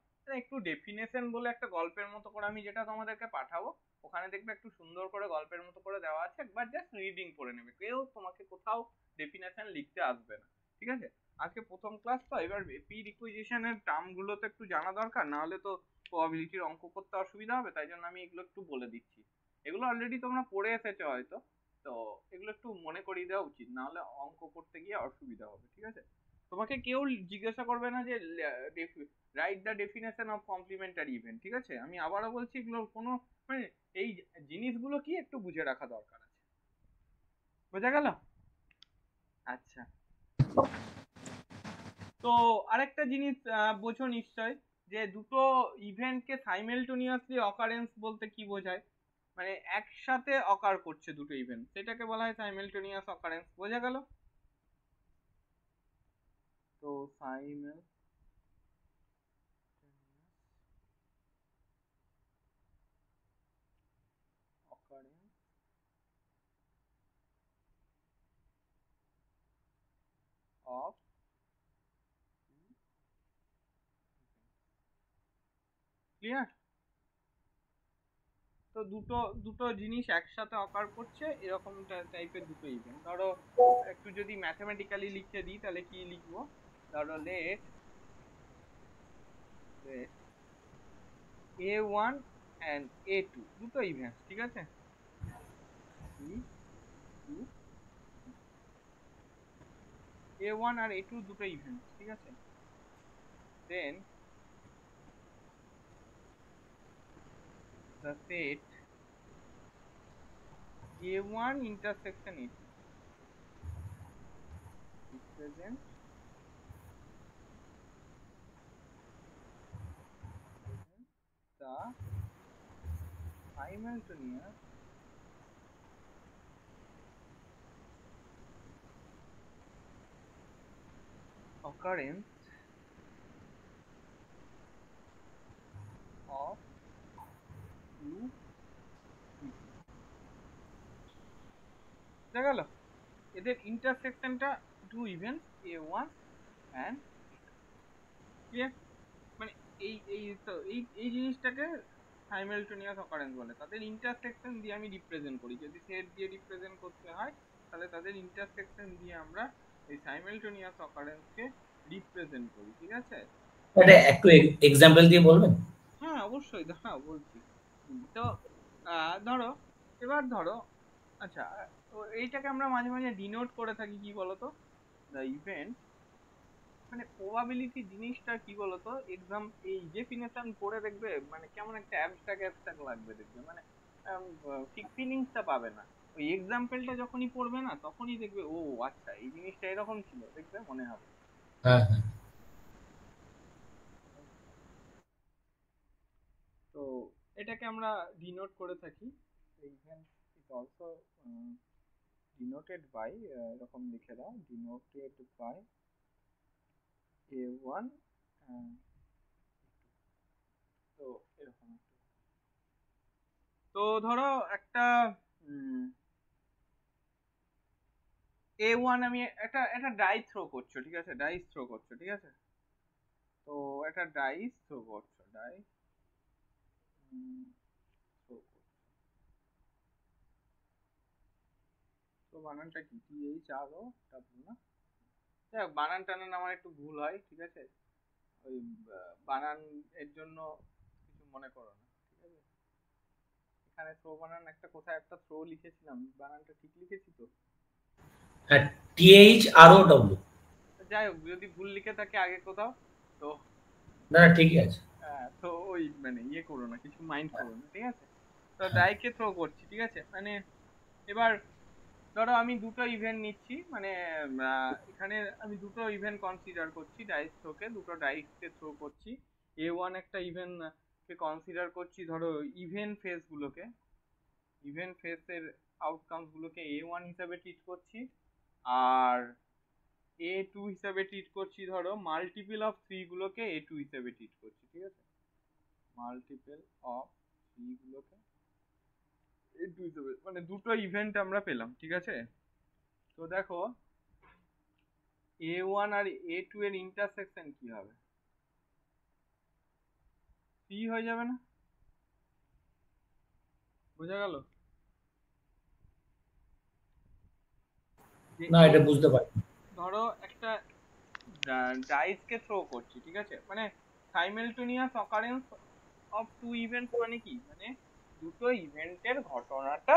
একটু ডেফিনেশন বলে একটা গল্পের মতো করে আমি যেটা তোমাদেরকে পাঠাবো, ওখানে দেখবে একটু সুন্দর করে গল্পের মতো করে দেওয়া আছে, একবার জাস্ট রিডিং করে নেবে, কেউ তোমাকে কোথাও ডেফিনেশন লিখতে আসবে না। ঠিক আছে, আজকে প্রথম ক্লাস তো, এবার প্রি রিকুইজিশনের টার্ম গুলো তো একটু জানা দরকার, না হলে তো প্রবাবিলিটির অঙ্ক করতে অসুবিধা হবে, তাই জন্য আমি এগুলো একটু বলে দিচ্ছি, এগুলো অলরেডি তোমরা পড়ে এসেছো হয়তো, তো এগুলো একটু মনে করিয়ে দেওয়া উচিত, না হলে অঙ্ক করতে গিয়ে অসুবিধা হবে। ঠিক আছে, তোমাকে কেউ জিজ্ঞাসা করবে না যে right the definition of complementary event. ঠিক আছে, আমি আবারও বলছি এগুলোর কোনো, মানে এই জিনিসগুলো কি একটু বুঝে রাখা দরকার আছে। বোঝা গেল? আচ্ছা, তো আরেকটা জিনিস বোঝো নিশ্চয়, যে দুটো ইভেন্টকে সাইমেলটেনিয়াসলি অকারেন্স বলতে কি বোঝায়, মানে একসাথে অকার করছে দুটো ইভেন্ট, সেটাকে বলা হয় সাইমেলটেনিয়াস অকারেন্স। বোঝা গেল? তো occurrence of, ক্লিয়ার? তো দুটো দুটো জিনিস একসাথে অকার করছে এরকম টাইপের দুটো ইভেন্ট। ধরো একটু যদি ম্যাথমেটিক্যালি লিখতে দিই তাহলে কি লিখবো, ধরো লেট A1 and A2 দুটো ইভেন্ট, ঠিক আছে, A1 আর A2 দুটো ইভেন্ট, ঠিক আছে, then the set A1 intersection A2 represent the simultaneous occurrence of two দেখা গেল এদের ইন্টারসেকশনটা two events A1 and clear. মানে এই এই তো এই জিনিসটাকে সাইমালটেনিয়াস অকারেন্স বলে। তাদের ইন্টারসেকশন দিয়ে আমি রিপ্রেজেন্ট করি। যদি সেট দিয়ে রিপ্রেজেন্ট করতে হয় তাহলে তাদের ইন্টারসেকশন দিয়ে আমরা এই সাইমালটেনিয়াস অকারেন্সকে রিপ্রেজেন্ট করি। ঠিক আছে, এটা একটু এক্সাম্পল দিয়ে বলবেন? হ্যাঁ অবশ্যই দাঁড়াও বলছি। তো ধরো এবার ধরো আচ্ছা, তো এইটাকে আমরা মাঝে মাঝে ডিনোট করে থাকি কি বলতো, দ্য ইভেন্ট মানে প্রবাবিলিটি জিনিসটা কি বলতো, এক্সাম এই ডেফিনেশন পড়ে দেখবে মানে কেমন একটা অ্যাবস্ট্রাক্ট অ্যাবস্ট্রাক্ট লাগবে দেখবে, মানে ঠিক ফিলিংসটা পাবে না। ওই এক্সাম্পলটা যখনই পড়বে না তখনই দেখবে ও আচ্ছা এই জিনিসটা এরকম ছিল, দেখবে মনে হবে। হ্যাঁ হ্যাঁ। তো এটাকে আমরা ডিনোট করে থাকি। Event is also denoted by, এরকম লিখে দাও, ডিনোটেড বাই A1 তো এরকম। তো ধরো একটা A1 আমি একটা ডাই থ্রো করছো, ঠিক আছে, ডাইস থ্রো করছো, ঠিক আছে। তো একটা ডাইস থ্রো করছো, ডাই থ্রো করছো। তো বানানটা কি THROW না, দেখ বানান টানান আমার একটু ভুল হয়, ঠিক আছে, ওই বানান এর জন্য কিছু মনে করো না, ঠিক আছে। এখানে থ্রো বানান একটা কোথায় একটা থ্রো লিখেছিলাম, বানানটা ঠিক লিখেছি তো? হ্যাঁ, THROW। যাই হোক যদি ভুল লিখে থাকে আগে কোথাও, তো না ঠিকই আছে। তো ওই মানে ইয়ে করো না, কিছু মাইন্ড করো না, ঠিক আছে। তো ডাইকে থ্রো করছি, ঠিক আছে, মানে এবার ধরো আমি দুটো ইভেন্ট নিচ্ছি, মানে এখানে আমি দুটো ইভেন্ট কনসিডার করছি, ডাইস থ্রোকে দুটো ডাইসকে থ্রো করছি। A1 একটা ইভেন্ট কে কনসিডার করছি, ধরো ইভেন্ট ফেস গুলোকে, ইভেন্ট ফেসের আউটকামস গুলোকে A1 হিসাবে ট্রিট করছি, আর A2 হিসাবে ট্রিট করছি, ধরো মাল্টিপল অফ 3 গুলোকে A2 হিসাবে ট্রিট করছি, ঠিক আছে, মাল্টিপল অফ 3 গুলোকে A2 হিসাবে, মানে দুটো ইভেন্ট আমরা পেলাম, ঠিক আছে। তো দেখো A1 আর A2 এর ইন্টারসেকশন কি হবে, C হয়ে যাবে না? বোঝা গেল? না এটা বুঝতে পারি। ধরো একটা ডাইসকে থ্রো করছি, ঠিক আছে, মানে simultaneous occurrence of two events মানে কি, মানে দুটো ইভেন্টের ঘটনাটা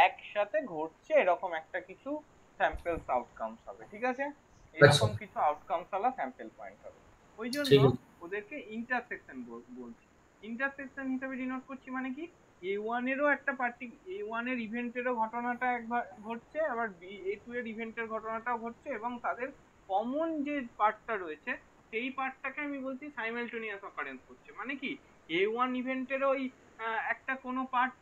একসাথে ঘটছে এরকম একটা কিছু স্যাম্পলস আউটকামস হবে, ঠিক আছে, আচ্ছা এরকম কিছু আউটকামস ওয়ালা স্যাম্পল পয়েন্ট হবে। ওই জন্য ঠিক আছে। ওদেরকে ইন্টারসেকশন বলছি। ইন্টারসেকশন হিসেবে ডিনোট করছি, মানে কি A1 এরও একটা A1 এর ইভেন্টেরও ঘটনাটা একবার ঘটছে, আবার A2 এর ইভেন্টের ঘটনাটাও ঘটছে, এবং তাদের কমন যে পার্টটা রয়েছে সেই পার্টটাকে আমি বলছি সাইমালটেনিয়াস অকারেন্স করছে। মানে কি A1 ইভেন্টেরও ওই একটা কোনো পার্ট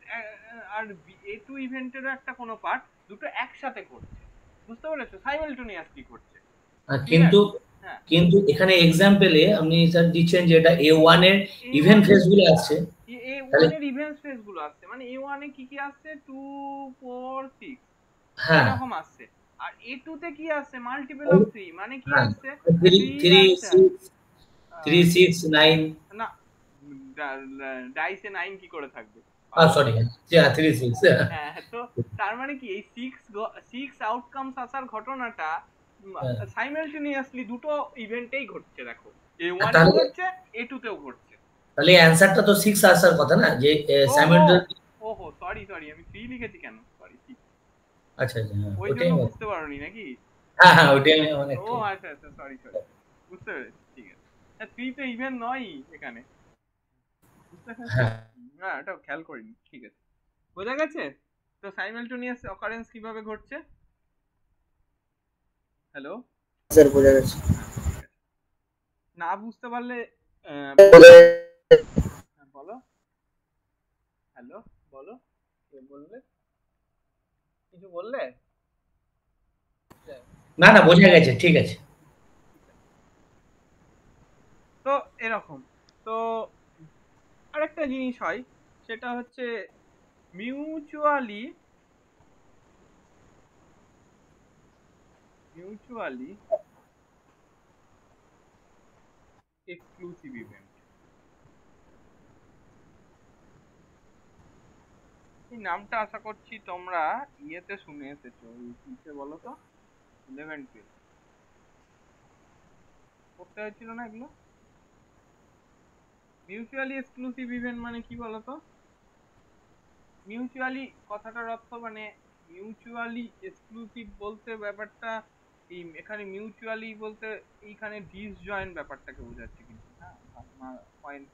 আর A2 ইভেন্টেরও একটা কোনো পার্ট, দুটো একসাথে ঘটছে, বুঝতে পেরেছো, সাইমালটেনিয়াসলি ঘটছে, ক্লিয়ার? কিন্তু হ্যাঁ, কিন্তু এখানে এক্সাম্পলে আপনি স্যার দিচ্ছেন যে এটা A1 এর ইভেন্ট A1 ফেস গুলো আসছে, তাহলে A1 এর ইভেন্ট ফেস গুলো আসছে, মানে A1 এ কি কি আসছে 2 4 6 হ্যাঁ এরকম আসছে, আর A2 তে কি আসছে মাল্টিপল অফ 3, মানে কি হ্যাঁ আসছে 3 3 3 আসছে, 6 3 6 9 না ডাইসে 9 কি করে থাকবে, সরি 3 6 হ্যাঁ। তো তার মানে কি এই 6 আউটকামস আসার ঘটনাটা সাইমালটেনিয়াসলি দুটো ইভেন্টেই ঘটছে, দেখো A1 এও তাহলে ঘটছে A2 তেও ঘটছে। তাহলে অ্যানসারটা তো 6 আসার কথা না, যে ওহো সাইমালটেনিয়াস। ওহো সরি সরি, আমি 3 লিখেছি কেন, সরি 6, আচ্ছা আচ্ছা হ্যাঁ ওই ওটাই জন্য বুঝতে পারোনি নাকি? হ্যাঁ হ্যাঁ ওটাই আমি ও অনেকটা। আচ্ছা আচ্ছা, সরি সরি, বুঝতে পেরেছি, ঠিক আছে। 3 তো ইভেন্ট নয় এখানে, বুঝতে পেরেছো? হ্যাঁ না এটা খেয়াল করিনি, ঠিক আছে, বোঝা গেছে। তো সাইমালটেনিয়াস অকারেন্স কিভাবে ঘটছে, হ্যালো, স্যার বোঝা গেছে। হ্যাঁ ঠিক আছে, না বুঝতে পারলে বলো, হ্যাঁ বলো, হ্যালো বলো, কে বললে, কিছু বললে? না না বোঝা গেছে, ঠিক আছে। তো এরকম, তো আরেকটা জিনিস হয়, সেটা হচ্ছে মিউচুয়ালি এক্সক্লুসিভ ইভেন্ট। এই নামটা আশা করছি তোমরা ইয়েতে শুনে এসেছো, কিসে বলো তো, 11-12 পড়তে হয়েছিল না এগুলো? মিউচুয়ালি এক্সক্লুসিভ ইভেন্ট মানে কি বলতো? মিউচুয়ালি কথাটার অর্থ মানে মিউচুয়ালি এক্সক্লুসিভ বলতে ব্যাপারটা এই এখানে মিউচুয়ালি বলতে এইখানে ডিসজয়েন্ট ব্যাপারটাকে বোঝাচ্ছে কিন্তু, হ্যাঁ, point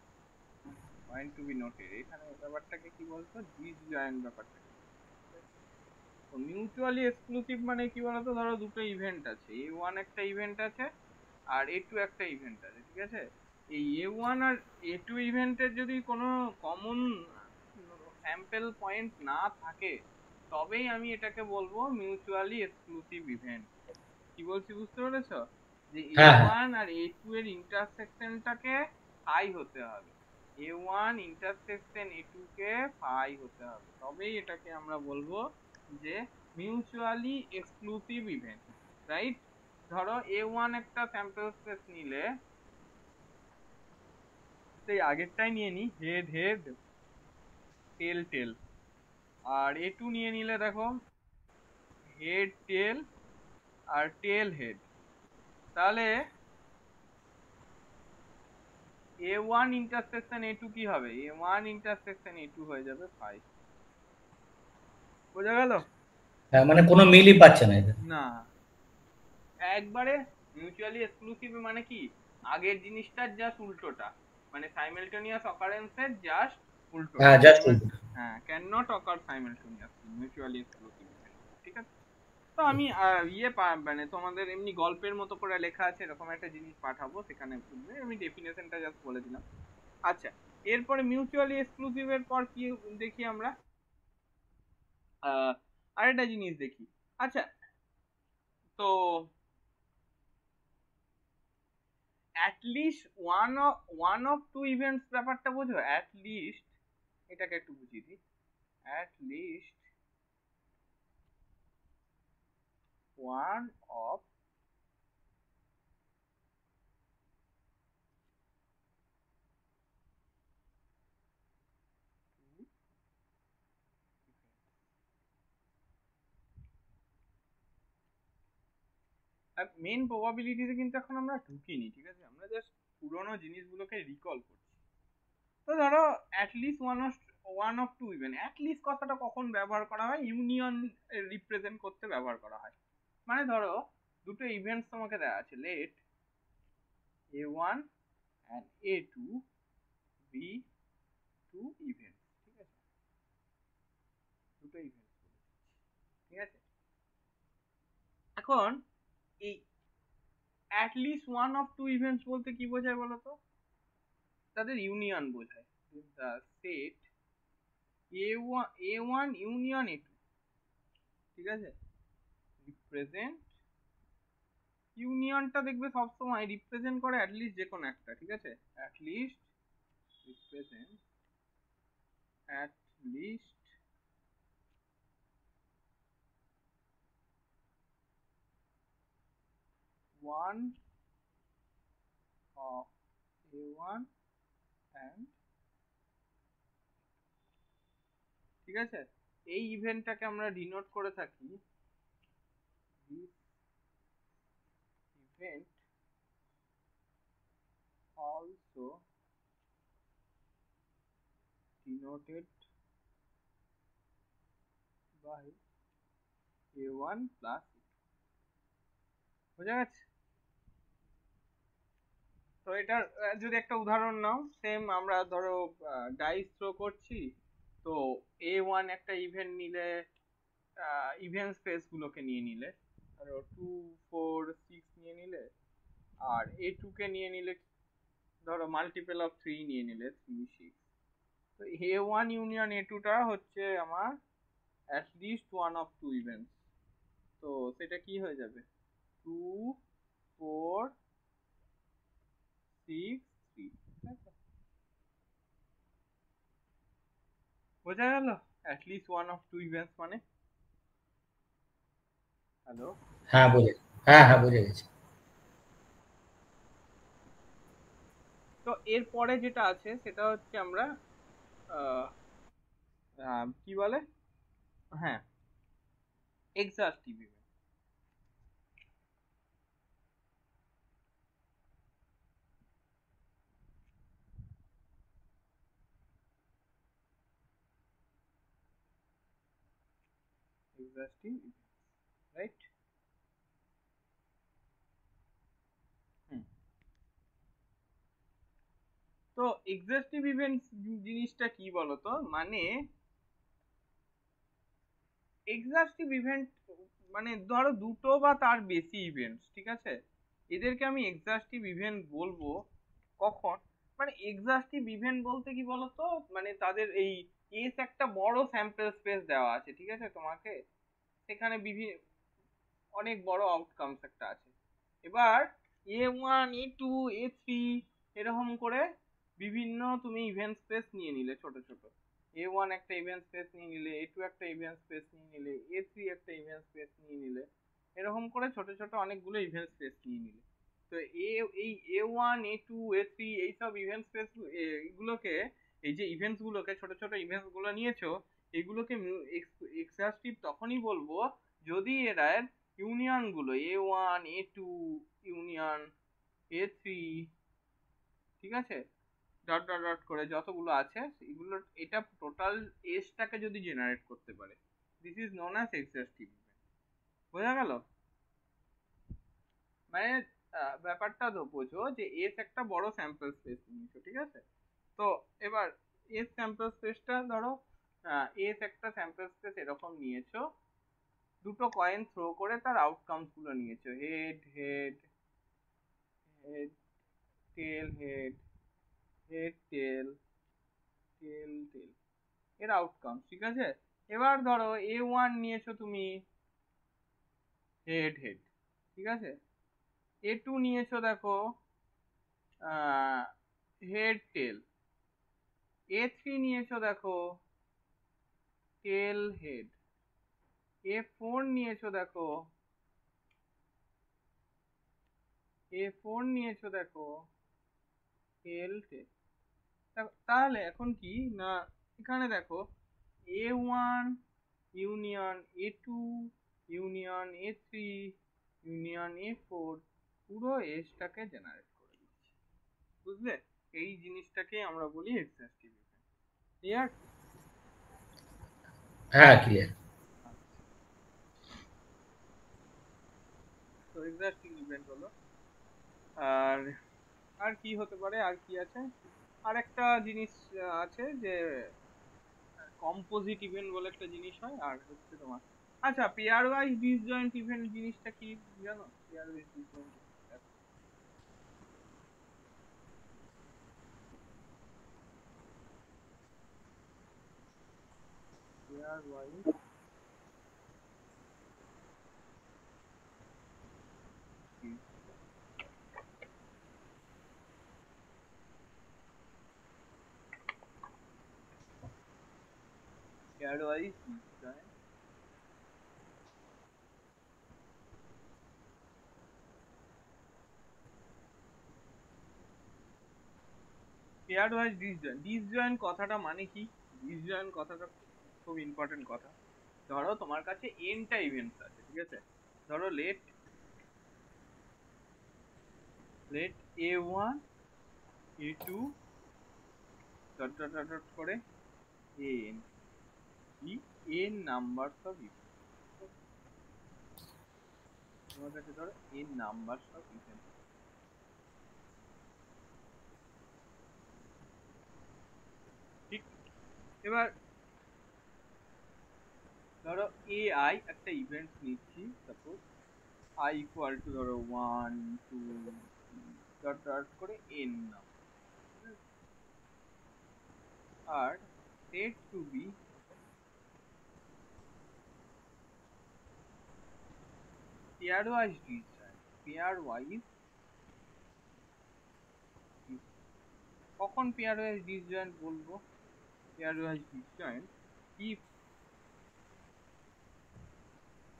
point to be noted, এখানে ব্যাপারটাকে কি বলতো, ডিসজয়েন্ট ব্যাপারটাকে। তো মিউচুয়ালি এক্সক্লুসিভ মানে কি বলতো, ধরো দুটো ইভেন্ট আছে, A1 একটা ইভেন্ট আছে আর A2 একটা ইভেন্ট আছে, ঠিক আছে? এই A1 আর A2 ইভেন্টের যদি কোনো কমন স্যাম্পল পয়েন্ট না থাকে, তবেই আমি এটাকে বলবো মিউচুয়ালি এক্সক্লুসিভ ইভেন্ট। কি বলছি বুঝতে পেরেছো? যে হ্যাঁ হ্যাঁ A1 আর A2 এর ইন্টারসেকশনটাকে হাই হতে হবে, A1 ইন্টারসেকশন A2 কে হাই হতে হবে, তবেই এটাকে আমরা বলবো যে মিউচুয়ালি এক্সক্লুসিভ ইভেন্ট, রাইট? ধরো A1 একটা স্যাম্পল স্পেস নিলে, সেই আগেরটাই নিয়ে নি, হেড হেড টেল টেল, আর A2 নিয়ে নিলে দেখো হেড টেল আর টেল হেড, তাহলে A1 ইন্টারসেকশন A2 কি হবে? A1 ইন্টারসেকশন A2 হয়ে যাবে 5। বোঝা গেল? হ্যাঁ, মানে কোনো মিলই পাচ্ছে না এদের। না, একবারে মিউচুয়ালি এক্সক্লুসিভ মানে কি, আগের জিনিসটার জাস্ট উল্টোটা, মানে সাইমালটেনিয়াস অকারেন্সের জাস্ট উল্টোটা, হ্যাঁ, জাস্ট হ্যাঁ, can not ochre simultaneously mutually exclusive event, ঠিক আছে? তো আমি মানে তোমাদের এমনি গল্পের মতো করে লেখা আছে এরকম একটা জিনিস পাঠাবো, সেখানে বুঝবে, আমি ডেফিনেশনটা জাস্ট বলে দিলাম। আচ্ছা, এরপরে মিউচুয়ালি এক্সক্লুসিভ এর পর কি দেখি আমরা? আরেকটা জিনিস দেখি। আচ্ছা, তো at least one of two events ব্যাপারটা বোঝো, অ্যাটলিস্ট এটাকে একটু বুঝিয়ে দিই। অ্যাটলিস্ট ওয়ান অফ মেন প্রবাবিলিটিতে কিন্তু এখন আমরা ঢুকিনি, ঠিক আছে? আমরা জাস্ট পুরোনো জিনিসগুলোকে রিকল করছি। তো ধরো at least one of two event, অ্যাটলিস্ট কথাটা কখন ব্যবহার করা হয়? ইউনিয়ন রিপ্রেজেন্ট করতে ব্যবহার করা হয়। মানে ধরো দুটো ইভেন্টস তোমাকে দেওয়া আছে, late A1 and A2 be two events, ঠিক আছে? দুটো ইভেন্ট, ঠিক আছে? এখন এই at least one of two events বলতে কি বোঝায় বলো তো? তাদের ইউনিয়ন বোঝায়। The set A1 union A2, ঠিক আছে, রিপ্রেজেন্ট, ইউনিয়নটা দেখবে সবসময় রিপ্রেজেন্ট করে অ্যাটলিস্ট যে কোনো একটা, ঠিক আছে? At least represent at least one of A1 and, ঠিক আছে? এই ইভেন্টটাকে আমরা ডিনোট করে থাকি, this event also denoted by A1 plus A2। বোঝা গেছে? তো এটার যদি একটা উদাহরণ নাও, সেম আমরা ধরো ডাইস থ্রো করছি, তো A1 একটা ইভেন্ট নিলে, ইভেন্ট স্পেস গুলোকে নিয়ে নিলে, ধরো 2 4 6 নিয়ে নিলে, আর A2 কে নিয়ে নিলে ধরো মাল্টিপল অফ 3 নিয়ে নিলে 3 6। তো A1 ইউনিয়ন A2 টা হচ্ছে আমার at least one of two events. তো সেটা কি হয়ে যাবে? 2 4 6 3, বোঝা গেল at least one of two events মানে। হ্যালো, হ্যাঁ বুঝে, হ্যাঁ হ্যাঁ বুঝে গেছি। তো এরপরে যেটা আছে সেটা হচ্ছে আমরা কি বলে, হ্যাঁ, exhaustive event. Exhaustive event, right? তো এক্সাস্টিভ ইভেন্ট জিনিসটা কি বলতো, মানে এক্সাস্টিভ ইভেন্ট মানে ধরো দুটো বা তার বেশি ইভেন্টস, ঠিক আছে, এদেরকে আমি এক্সাস্টিভ ইভেন্ট বলবো। কখন, মানে এক্সাস্টিভ ইভেন্ট বলতে কি বলতো, মানে তাদের এই এস একটা বড় স্যাম্পল স্পেস দেওয়া আছে, ঠিক আছে তোমাকে, সেখানে বিভিন্ন অনেক বড় আউটকামস একটা আছে। এবার A1 A2 A3 এরকম করে বিভিন্ন তুমি ইভেন্ট স্পেস নিয়ে নিলে, ছোট ছোট A1 একটা ইভেন্ট স্পেস নিয়ে নিলে, A2 একটা ইভেন্ট স্পেস নিয়ে নিলে, A3 একটা ইভেন্ট স্পেস নিয়ে নিলে, এরকম করে ছোট ছোট অনেকগুলো ইভেন্ট স্পেস নিয়ে নিলে। তো এই A1 A2 A3 এইসব ইভেন্ট স্পেস এগুলোকে, এই যে ইভেন্টস গুলোকে, ছোট ছোট ইভেন্টস গুলো নিয়েছো, এগুলোকে এক্সাস্টিভ তখনই বলবো যদি এরা ইউনিয়ন গুলো A1 A2 ইউনিয়ন A3, ঠিক আছে, ডট ডট ডট করে যতগুলো আছে এগুলো, এটা টোটাল এসটাকে যদি জেনারেট করতে পারে, দিস ইজ নোন অ্যাজ এক্সাস্টিভ। বোঝা গেল? মানে ব্যাপারটা তো বোঝো যে এস একটা বড় স্যাম্পল স্পেস নিয়েছো, ঠিক আছে। তো এবার এস স্যাম্পল স্পেসটা ধরো, এস একটা স্যাম্পল স্পেস এরকম নিয়েছো, দুটো কয়েন থ্রো করে তার আউটকামস গুলো নিয়েছো, head head head tail, head head tail tail tail, এর আউটকাম, ঠিক আছে। এবার ধরো A1 নিয়েছো তুমি, হেড হেড, ঠিক আছে। A2 নিয়েছো দেখো হেড টেল, A3 নিয়েছো দেখো টেল হেড, A4 নিয়েছো দেখো, A4 নিয়েছো দেখো টেল টেল। তাহলে এখন কি না, এখানে দেখো A1 union A2 union A3 union A4 পুরো এসটাকে জেনারেট করে দিচ্ছে, বুঝলে? এই জিনিসটাকে আমরা বলি এক্সাস্টিভ ইভেন্ট। ক্লিয়ার? হ্যাঁ ক্লিয়ার। তো এক্সাস্টিভ ইভেন্ট হলো। আর আর কি হতে পারে, আর কি আছে, আর একটা জিনিস আছে যে কম্পোজিট ইভেন্ট বলে একটা জিনিস হয়, আর হচ্ছে তোমার, আচ্ছা, পেয়ার ওয়াইজ ডিসজয়েন্ট ইভেন্ট জিনিসটা কি জানো? Pair wise disjoint, pair wise pair wise disjoint, pairwise disjoint, disjoint কথাটা মানে কি? ডিসজয়েন্ট কথাটা খুব ইম্পর্টেন্ট কথা। ধরো তোমার কাছে এনটা ইভেন্টস আছে, ঠিক আছে, ধরো let let A1 A2 dot dot dot dot করে এন, কি, এন নাম্বারস অফ ইভেন্ট, তোমার কাছে ধরো এন নাম্বারস অফ ইভেন্ট, ঠিক। এবার ধরো AI একটা ইভেন্ট নিচ্ছি, সাপোজ I ইকুয়াল টু ধরো 1 2 ডট ডট করে এন নাম্বার, আর set to be pairwise disjoint, pairwise, কখন পেয়ার ওয়াইজ ডিসজয়েন্ট বলবো? Pairwise disjoint if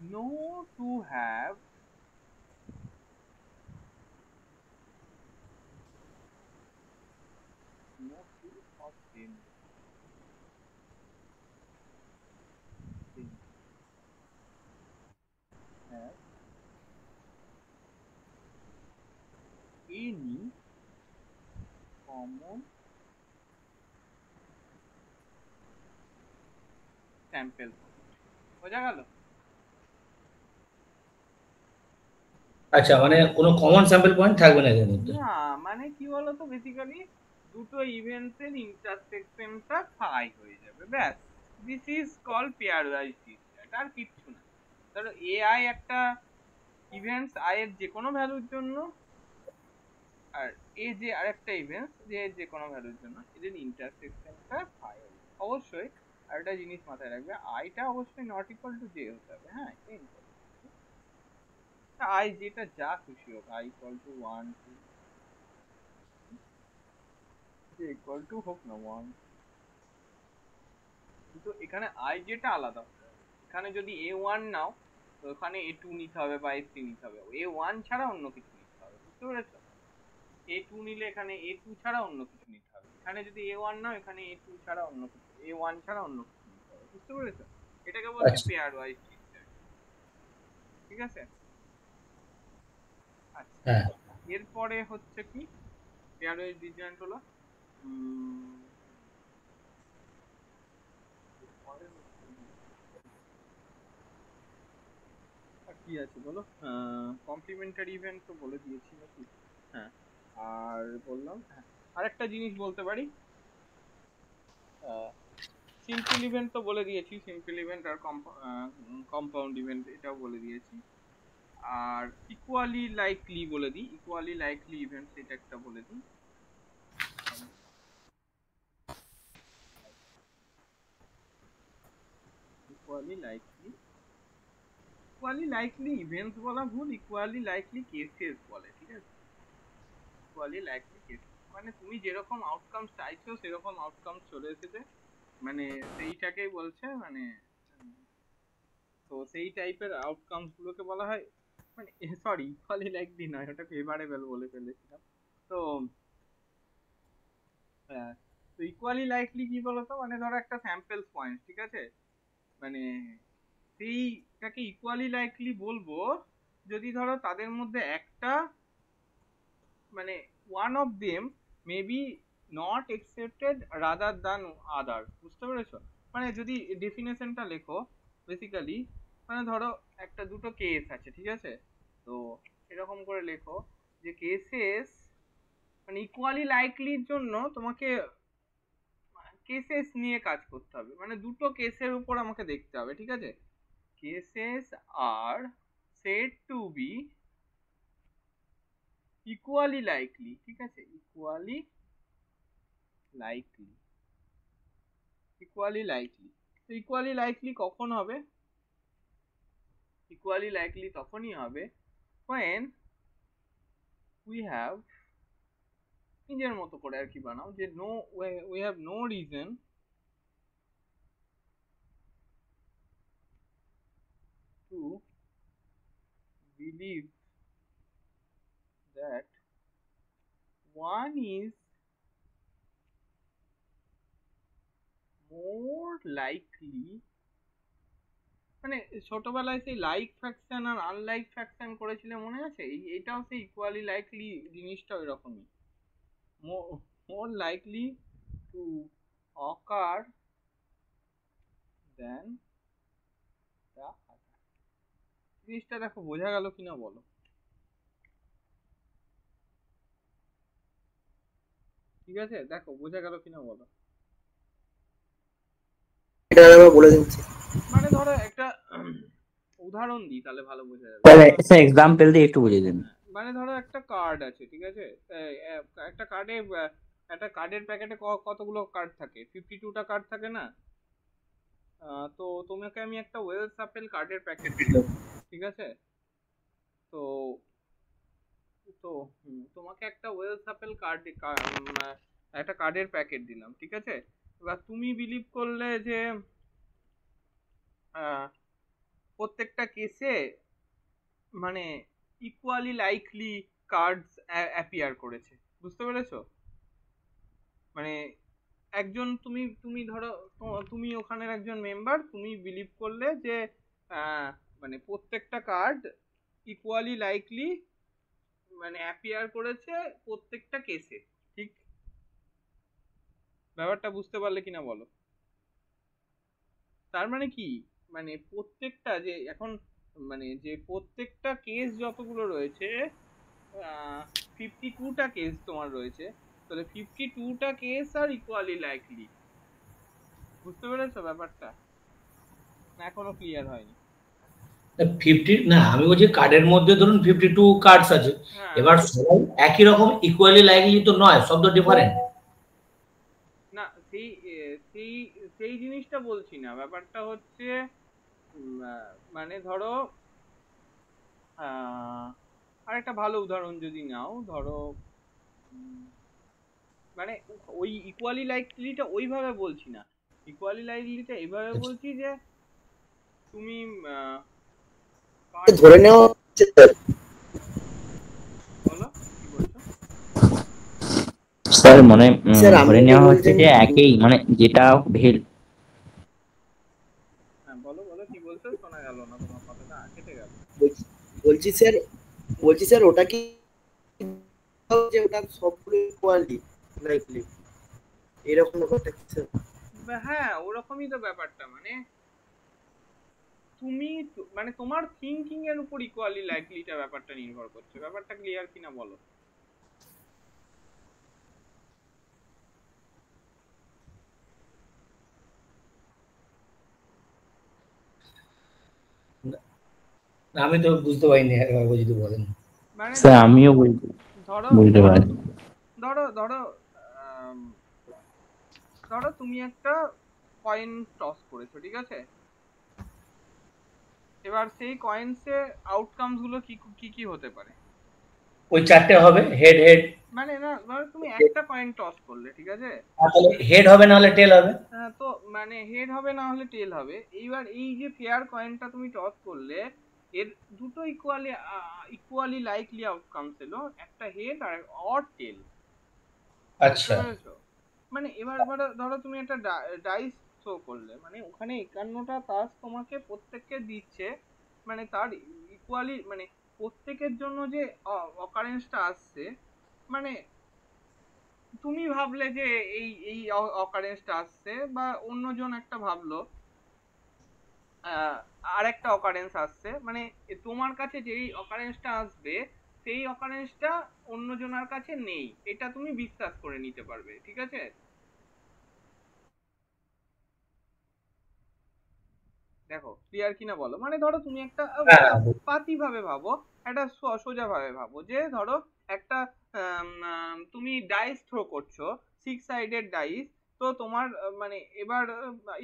know to have no to of them have any common sample বোঝা গেল? আচ্ছা, মানে কোনো কমন স্যাম্পল পয়েন্ট থাকবে না এর মধ্যে? না মানে কি বলতো, বেসিক্যালি দুটো ইভেন্টস এর ইন্টারসেকশনটা ফাই হয়ে যাবে, ব্যাস। This is call pairwise system, আর কিচ্ছু না। ধরো এআই একটা ইভেন্টস আই এর যে কোনো ভ্যালুর জন্য, আর এ যে আরেকটা ইভেন্টস যে যে কোনো ভ্যালুর জন্য, এদের ইন্টারসেকশনটা ফাই হবে অবশ্যই। আর একটা জিনিস মাথায় রাখবে, আইটা অবশ্যই নট ইকুয়াল টু জে হতে হবে, হ্যাঁ এটা ইম্পর্টেন্ট। আই যেটা যা খুশি হোক, আই ইকুয়াল টু 1 2 যে ইকুয়াল টু হোক না 1, কিন্তু এখানে আই যেটা আলাদা হতে হবে। এখানে যদি a1 নাও তো ওখানে a2 নিতে হবে বা a3 নিতে হবে, a1 ছাড়া অন্য কিছু নিতে হবে, বুঝতে পেরেছো? a2 নিলে এখানে a2 ছাড়া অন্য কিছু নিতে হবে, এখানে যদি a1 নাও এখানে a2 ছাড়া অন্য কিছু, a1 ছাড়া অন্য কিছু নিতে হবে, বুঝতে পেরেছো? এটাকে বলছে আচ্ছা। পেয়ার ওয়াইজ সিস্টেম, ঠিক আছে? আচ্ছা, হ্যাঁ। এরপরে হচ্ছে কি পেয়ার ওয়াইজ ডিজাইন হলো আর কি আছে বলো? কমপ্লিমেন্টারি ইভেন্ট তো বলে দিয়েছি নাকি? হ্যাঁ, আর বললাম হ্যাঁ আরেকটা জিনিস বলতে পারি, সিম্পল ইভেন্ট তো বলে দিয়েছি, সিম্পল ইভেন্ট আর কম্পাউন্ড ইভেন্ট এটাও বলে দিয়েছি। আর ইকুয়ালি লাইকলি বলে দিই, ইকুয়ালি লাইকলি ইভেন্টস এটা একটা বলে দিই। Equally likely, equally likely events বলা ভুল, ইকুয়ালি লাইকলি কেসেস বলে, ঠিক আছে? ইকুয়ালি লাইকলি কেসেস মানে তুমি যেরকম আউটকাম চাইছো সেরকম আউটকাম চলে এসেছে, মানে সেইটাকেই বলছে, মানে তো সেই টাইপের আউটকামস গুলোকে বলা হয়, মানে সরি ইকুয়ালি লাইকলি নয়, ওটা ফেভারেবল বলে ফেলেছিলাম। তো তো ইকুয়ালি লাইকলি কি বলতো, মানে ধরো একটা স্যাম্পল পয়েন্ট, ঠিক আছে, মানে সেইটাকে ইকুয়ালি লাইকলি বলবো যদি ধরো তাদের মধ্যে একটা, মানে one of them may be not accepted rather than other, বুঝতে পেরেছো? মানে যদি ডেফিনেশনটা লেখো বেসিক্যালি, মানে ধরো একটা দুটো কেস আছে, ঠিক আছে, তো এরকম করে লেখো যে কেসেস, মানে ইকুয়ালি লাইকলির জন্য তোমাকে কেসেস নিয়ে কাজ করতে হবে, মানে দুটো কেসের উপর আমাকে দেখতে হবে, ঠিক আছে? Cases are said to be equally likely, ঠিক আছে, equally likely, equally likely। তো equally likely কখন হবে? equally likely তখনই হবে when we have, নিজের মতো করে আর কি বানাও, যে no we have no reason to believe that one is more likely, মানে ছোটবেলায় সেই লাইক ফ্যাকশন আর আনলাইক ফ্যাকশন করেছিলে মনে আছে? এটাও সেই ইকুয়ালি লাইকলি জিনিসটা ওইরকমই, more likely to occur than the other. জিনিসটা দেখো বোঝা গেল কিনা বলো? ঠিক আছে, দেখো বোঝা গেল কিনা বলো? এটা আবার বলে দিচ্ছি। মানে ধরো একটা উদাহরণ দিই তাহলে ভালো বোঝা যাবে। এক্সাম্পল দিয়ে একটু বুঝিয়ে দিন। মানে ধরো একটা কার্ড আছে, ঠিক আছে, একটা কার্ডে, একটা কার্ডের প্যাকেটে কতগুলো কার্ড থাকে? 52টা কার্ড থাকে না? তো তোমাকে আমি একটা ওয়েল সাপেল কার্ডের প্যাকেট দিলাম, ঠিক আছে, তো তো তোমাকে একটা ওয়েল সাপেল কার্ড, একটা কার্ডের প্যাকেট দিলাম, ঠিক আছে, এবার তুমি বিলিভ করলে যে প্রত্যেকটা কেসে মানে ইকুয়ালি লাইকলি কার্ডস অ্যাপিয়ার করেছে, বুঝতে পেরেছো? মানে একজন তুমি তুমি ধরো তুমি ওখানের একজন মেম্বার, তুমি বিলিভ করলে যে মানে প্রত্যেকটা কার্ড ইকুয়ালি লাইকলি মানে অ্যাপিয়ার করেছে প্রত্যেকটা কেসে, ঠিক? ব্যাপারটা বুঝতে পারলে কিনা বলো? তার মানে কি, মানে প্রত্যেকটা যে এখন মানে যে প্রত্যেকটা কেস যতগুলো রয়েছে, 52টা কেস তোমার রয়েছে, তাহলে 52টা কেস আর ইকুয়ালি লাইকলি। বুঝতে পেরেছো ব্যাপারটা? না এখনো ক্লিয়ার হয়নি? 50 না, আমি বলছি কার্ডের মধ্যে ধরুন 52 কার্ডস আছে, হ্যাঁ, এবার সবাই একই রকম ইকুয়ালি লাইকলি তো নয়, সব তো ডিফারেন্ট। না সেই সেই সেই জিনিসটা বলছি না, ব্যাপারটা হচ্ছে মানে ধরো আর একটা ভালো উদাহরণ যদি নাও, ধরো মানে ওই ইকুয়ালি লাইকলিটা ওইভাবে বলছি না, ইকুয়ালি লাইকলিটা এইভাবে বলছি যে তুমি ধরে নেওয়া হচ্ছে স্যার। বলো কি বলছো? স্যার মানে স্যার আপনি ধরে যে নেওয়া হচ্ছে বলছেন, যে একই মানে যেটা ভেল। হ্যাঁ বলো বলো কি বলছো, শোনা গেল না, তোমার কথাটা কেটে গেল। বলছি স্যার, বলছি স্যার ওটা কি যে ওটা সবগুলো ইকুয়ালি লাইকলি এরকম ব্যাপারটা কি স্যার? হ্যাঁ ওরকমই তো ব্যাপারটা, মানে তুমি মানে তোমার থিঙ্কিং এর উপর ইকুয়ালি লাইকলিটা ব্যাপারটা নির্ভর করছে। ব্যাপারটা ক্লিয়ার কিনা বলো? আমি তো বুঝতে পারিনি, একবার যদি বলেন। মানে স্যার ধরো আমিও ধরো বুঝতে ধরো পারি। ধরো ধরো আম, ধরো তুমি একটা কয়েন টস করেছো, ঠিক আছে? এবার সেই কয়েন্সে আউটকামস গুলো কি কি কি হতে পারে? ওই চারটে হবে, হেড হেড। মানে না ধরো তুমি একটা কয়েন টস করলে, ঠিক আছে? হেড হবে না হলে টেল হবে। তো মানে হেড হবে না হলে টেল হবে। এইবার এই যে পেয়ার কয়েনটা তুমি টস করলে, এর দুটো ইকুয়ালি লাইকলি আউটকামস এলো, একটা হেড আর অর টেল। বুঝতে আচ্ছা। পেরেছো? মানে এবার ধরো ধরো তুমি একটা ডাইস থ্রো করলে, মানে ওখানে 51টা তাস তোমাকে প্রত্যেককে দিচ্ছে, মানে তার ইকুয়ালি মানে প্রত্যেকের জন্য যে অকারেন্সটা আসছে, মানে তুমি ভাবলে যে এই এই অকারেন্সটা আসছে, বা অন্যজন একটা ভাবলো আর একটা অকারেন্স আসছে, মানে তোমার কাছে যেই অকারেন্সটা আসবে সেই অকারেন্সটা অন্যজনের কাছে নেই, এটা তুমি বিশ্বাস করে নিতে পারবে, ঠিক আছে? দেখো ক্লিয়ার কিনা বলো? মানে ধরো তুমি একটা হ্যাঁ, পাতি ভাবে ভাবো, একটা সোজা ভাবে ভাবো, যে ধরো একটা তুমি ডাইস থ্রো করছো, 6 সাইডেড ডাইস। তো তোমার মানে এবার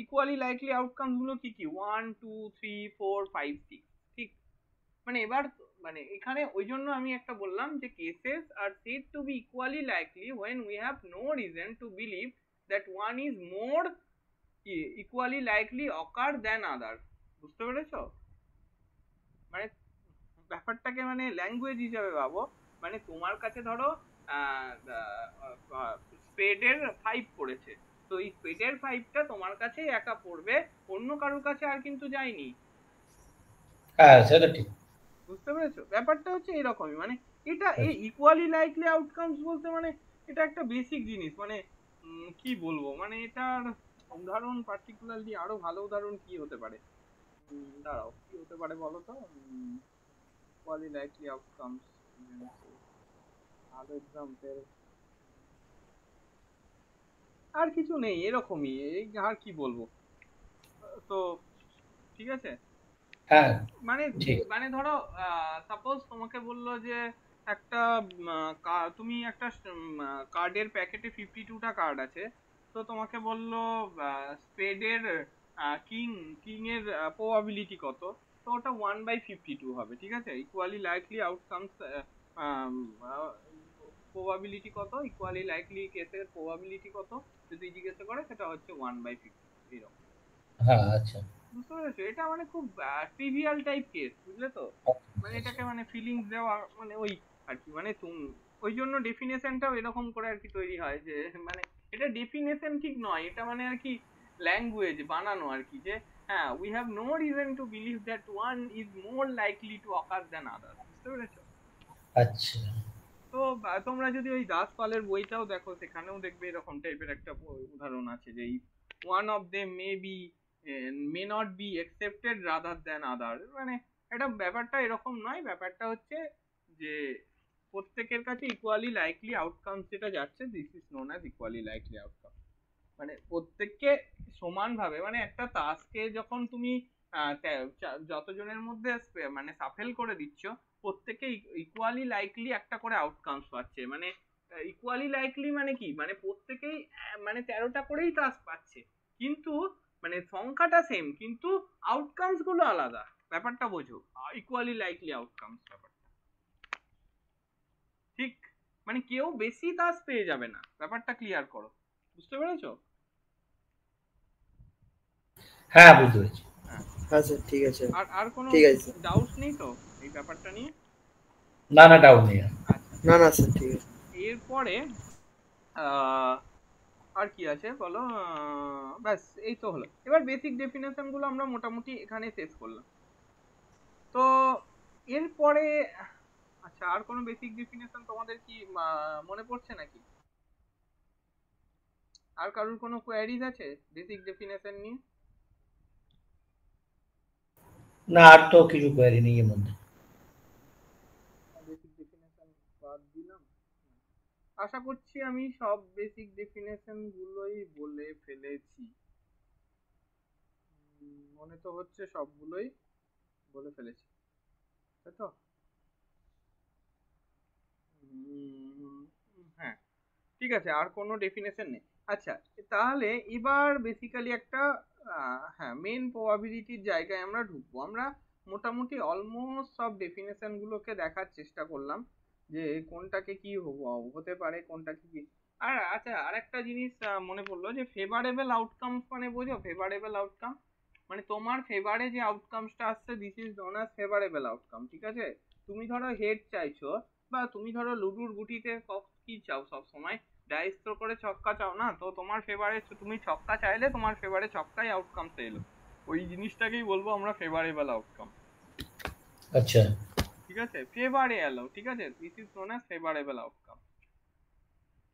ইকুয়ালি লাইকলি আউটকাম গুলো কি কি, 1 2 3 4 5 6, ঠিক? মানে এবার মানে এখানে ওই জন্য আমি একটা বললাম যে cases are said to be equally likely when we have no reason to believe that one is more equally likely occur than other। বুঝতে পেরেছো? মানে ব্যাপারটাকে মানে ল্যাঙ্গুয়েজ হিসাবে ভাবো, মানে তোমার কাছে ধরো স্পেডের 5 পড়েছে, তো এই স্পেডের 5টা তোমার কাছেই একা পড়বে, অন্য কারোর কাছে আর কিন্তু যায়নি। হ্যাঁ সেটা ঠিক। বুঝতে পেরেছো? ব্যাপারটা হচ্ছে এরকমই, মানে এটা এই ইকুয়ালি লাইকলি আউটকামস বলতে মানে এটা একটা বেসিক জিনিস, মানে কি বলবো, মানে এটার উদাহরণ পার্টিকুলারলি আরো ভালো উদাহরণ কি হতে পারে? দাঁড়াও কি হতে পারে বলো তো? ইকুয়ালি লাইকলি আউটকামস, ভালো এক্সাম্পল আর কিছু নেই, এরকমই এই আর কি বলবো। তো ঠিক আছে, হ্যাঁ মানে ঠিক। মানে ধরো সাপোজ তোমাকে বললো যে একটা তুমি একটা কার্ডের প্যাকেটে 52টা কার্ড আছে, তো তোমাকে বললো স্পেডের কিং কিং এর প্রবাবিলিটি কত, তো ওটা 1/52 হবে, ঠিক আছে? ইকুয়ালি লাইকলি আউটকামস প্রবাবিলিটি কত, ইকুয়ালি লাইকলি কেসের প্রবাবিলিটি কত যদি জিজ্ঞাসা করে, সেটা হচ্ছে 1/52 এরকম। হ্যাঁ আচ্ছা। বুঝতে পেরেছো? এটা মানে খুব ট্রিভিয়াল টাইপ কেস, বুঝলে তো? মানে এটাকে মানে ফিলিংস দেওয়া মানে ওই আর কি, মানে ওই জন্য ডেফিনেশনটাও এরকম করে আর কি তৈরি হয় যে মানে এটা ডেফিনেশন ঠিক নয়, এটা মানে আর কি ল্যাঙ্গুয়েজ বানানো আর কি, যে হ্যাঁ we have no reason to believe that one is more likely to occur than other. বুঝতে পেরেছো? আচ্ছা। তো তোমরা যদি ওই দাস পালের বইটাও দেখো, সেখানেও দেখবে এরকম টাইপের একটা উদাহরণ আছে যে one of them may not be accepted rather than other. মানে এটা ব্যাপারটা এরকম নয়, ব্যাপারটা হচ্ছে যে প্রত্যেকের কাছে ইকুয়ালি লাইকলি আউটকাম যেটা যাচ্ছে, this is known as equally likely outcome. মানে প্রত্যেককে সমানভাবে, মানে একটা টাস্কে যখন তুমি যতজনের মধ্যে মানে সাফেল করে দিচ্ছ, প্রত্যেকে ইকুয়ালি লাইকলি একটা করে আউটকামস পাচ্ছে। মানে ইকুয়ালি লাইকলি মানে কি, মানে প্রত্যেকেই মানে 13টা করেই টাস্ক পাচ্ছে, কিন্তু মানে সংখ্যাটা সেম, কিন্তু আউটকামস গুলো আলাদা। ব্যাপারটা বোঝো, ইকুয়ালি লাইকলি আউটকামস ব্যাপারটা ঠিক, মানে কেউ বেশি টাস্ক পেয়ে যাবে না। ব্যাপারটা ক্লিয়ার করো, বুঝতে পেরেছো? হ্যাঁ, বুঝতে পেরেছি। হ্যাঁ স্যার, ঠিক আছে। আর আর কোনো ঠিক আছে স্যার। ডাউট নেই তো এই ব্যাপারটা নিয়ে? না, না, ডাউট নেই। আচ্ছা, না না স্যার, ঠিক আছে। এরপরে আর কি আছে বলো? ব্যাস এই তো হলো। এবার বেসিক ডেফিনেশন গুলো আমরা মোটামুটি এখানে শেষ করলাম। তো এরপরে আচ্ছা, আর কোনো বেসিক ডেফিনেশন তোমাদের কি মনে পড়ছে নাকি? আর কারোর কোনো কোয়ারিজ আছে বেসিক ডেফিনেশন নিয়ে? না, আর তো কিছু কোয়ারি নেই এর মধ্যে। বেসিক ডেফিনেশন বাদ দিলাম। আশা করছি আমি সব বেসিক ডেফিনেশন গুলোই বলে ফেলেছি। মনে তো হচ্ছে সবগুলোই বলে ফেলেছি, তাই তো? হ্যাঁ, ঠিক আছে, আর কোনো ডেফিনেশন নেই। আচ্ছা, তাহলে এবার বেসিক্যালি একটা হ্যাঁ মেন প্রবাবিলিটির জায়গায় আমরা ঢুকবো। আমরা মোটামুটি অলমোস্ট সব ডেফিনেশন গুলোকে দেখার চেষ্টা করলাম যে কোনটাকে কি হতে পারে, কোনটাকে কি। আর আচ্ছা, আর একটা জিনিস মনে পড়লো যে ফেভারেবল আউটকাম মানে বোঝো? ফেভারেবল আউটকাম মানে তোমার ফেভারে যে আউটকামসটা আসছে, this is known as favourable outcome. ঠিক আছে? তুমি ধরো হেড চাইছো, বা তুমি ধরো লুডুর গুটিতে কি চাও সব সময়, ডাইস থ্রো করে ছক্কা চাও না, তো তোমার ফেভারে তুমি ছক্কা চাইলে তোমার ফেভারে ছক্কাই আউটকাম এলো, ওই জিনিসটাকেই বলবো আমরা ফেভারেবল আউটকাম। আচ্ছা। ঠিক আছে? ফেভারে এলো, ঠিক আছে, this is known as favourable outcome.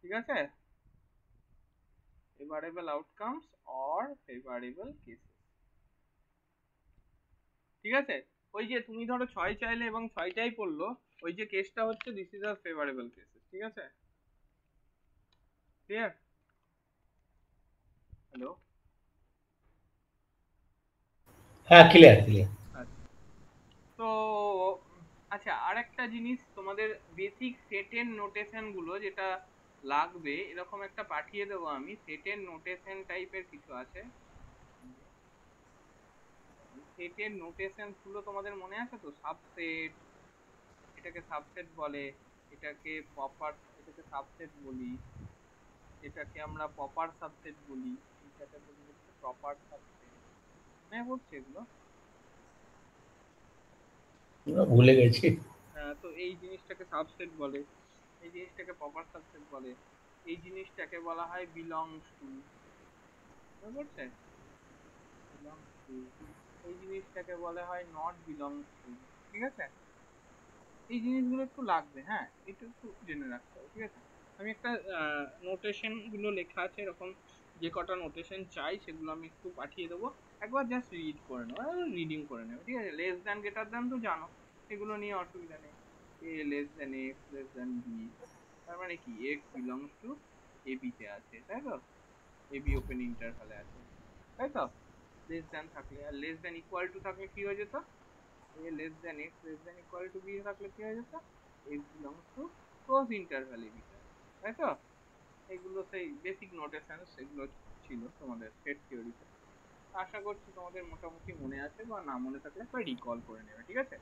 ঠিক আছে? Favourable outcomes or favourable cases. ঠিক আছে? ওই যে তুমি ধরো 6 চাইলে এবং 6টাই পড়লো, ওই যে কেসটা হচ্ছে this is a favourable cases. ঠিক আছে? ক্লিয়ার? হ্যালো? হ্যাঁ, ক্লিয়ার, ক্লিয়ার। আচ্ছা, তো আচ্ছা, আর একটা জিনিস তোমাদের বেসিক সেটের নোটেশন গুলো যেটা লাগবে, এরকম একটা পাঠিয়ে দেবো আমি, সেটের নোটেশন টাইপের কিছু আছে। সেটের নোটেশন গুলো তোমাদের মনে আছে তো? সাবসেট, এটাকে সাবসেট বলে, এটাকে সাবসেট বলি, এটাকে আমরা প্রপার সাবসেট বলি, এই ক্যাটাগরি হচ্ছে প্রপার সাবসেট। মনে পড়ছে এগুলো? ভুলে গেছি। তো এই জিনিসটাকে সাবসেট বলে, এই জিনিসটাকে প্রপার সাবসেট বলে, এই জিনিসটাকে বলা হয় বিলংস টু। মনে পড়ছে? বিলংস টু, এই জিনিসটাকে বলা হয় নট বিলংস টু। ঠিক আছে? এই জিনিসগুলো একটু লাগবে, হ্যাঁ, এটা একটু জেনে রাখতে হবে। ঠিক আছে? আমি একটা নোটেশন গুলো লেখা আছে এরকম, যে কটা নোটেশন চাই সেগুলো আমি একটু পাঠিয়ে দেবো, একবার জাস্ট রিড করে নেবো, রিডিং করে নেবে। ঠিক আছে? লেস দ্যান গ্রেটার দ্যান তো জানো, এগুলো নিয়ে অসুবিধা নেই। A less than x less than b, তার মানে কি x belongs to a b তে আছে, তাই তো? এ বি ওপেন ইন্টারভালে আছে, তাই তো? লেস দ্যান থাকলে, আর লেস দ্যান ইকুয়াল টু থাকলে কি হয়ে যেত? A less than x less than equal to b থাকলে কি হয়ে যেত? X belongs to close interval a b, তাই তো? এগুলো সেই বেসিক নোটেশন, সেগুলো ছিল তোমাদের সেট থিওরিতে। আশা করছি তোমাদের মোটামুটি মনে আছে, বা না মনে থাকলে একবার রিকল করে নেবে। ঠিক আছে?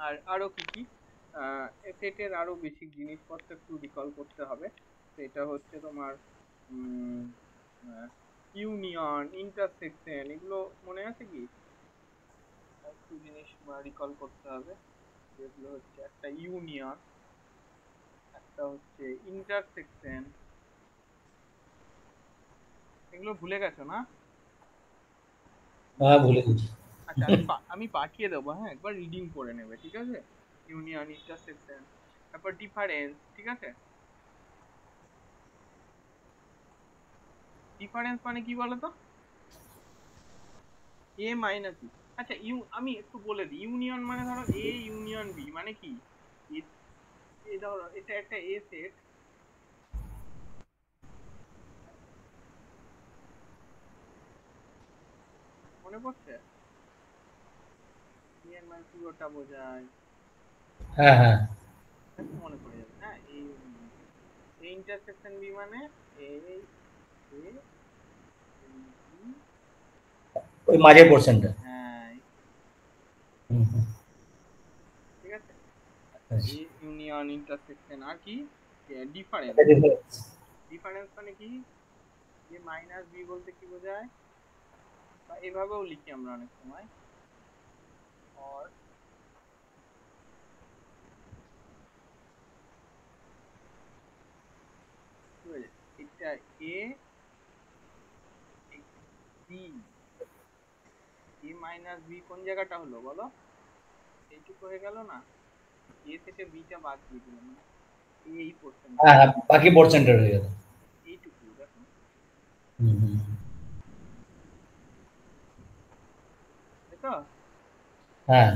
আর আরো কি কি সেটের আরো বেসিক জিনিসপত্র একটু রিকল করতে হবে। সেটা হচ্ছে তোমার ইউনিয়ন, ইন্টারসেকশন, এগুলো মনে আছে কি? একটু জিনিস রিকল করতে হবে। যেগুলো হচ্ছে একটা ইউনিয়ন, একটা হচ্ছে ইন্টারসেকশন, এগুলো ভুলে গেছো না? হ্যাঁ ভুলে গেছি। আচ্ছা, আমি পাঠিয়ে দেবো, হ্যাঁ, একবার রিডিং করে নেবে, ঠিক আছে? ইউনিয়ন, ইন্টারসেকশন, তারপর ডিফারেন্স, ঠিক আছে? ডিফারেন্স মানে কি বলো তো? এ মাইনাস বি। আচ্ছা, আমি একটু বলে দিই, ইউনিয়ন মানে ধরো এ ইউনিয়ন বি মানে কি? এ ধরো এটা একটা এ সেট, মনে পড়ছে? বি এর মানে পুরোটা বোঝায়, হ্যাঁ হ্যাঁ, একটু মনে পড়ে যাবে। হ্যাঁ, এই ইন্টারসেকশন বি মানে এ এ বি, ওই মাঝের পোর্শনটা। হ্যাঁ, ঠিক আছে। আচ্ছা, আচ্ছা, এ ইউনিয়ন, ইন্টারসেকশন, আর কি ডিফারেন্স। এটা difference। ডিফারেন্স মানে কি? এ মাইনাস বি বলতে কি বোঝায়, বা এভাবেও লিখি আমরা অনেক সময়, or কি বোঝায়? এটা A B, A minus B কোন জায়গাটা হলো বলো? এইটুকু হয়ে গেল না? এ থেকে বিটা বাদ দিয়ে দিলাম, মানে এই পোর্শনটা, হ্যাঁ হ্যাঁ, বাকি পোর্শনটা রয়ে গেল। এইটুকু দেখো, হুম, হুম। তাই তো? হ্যাঁ,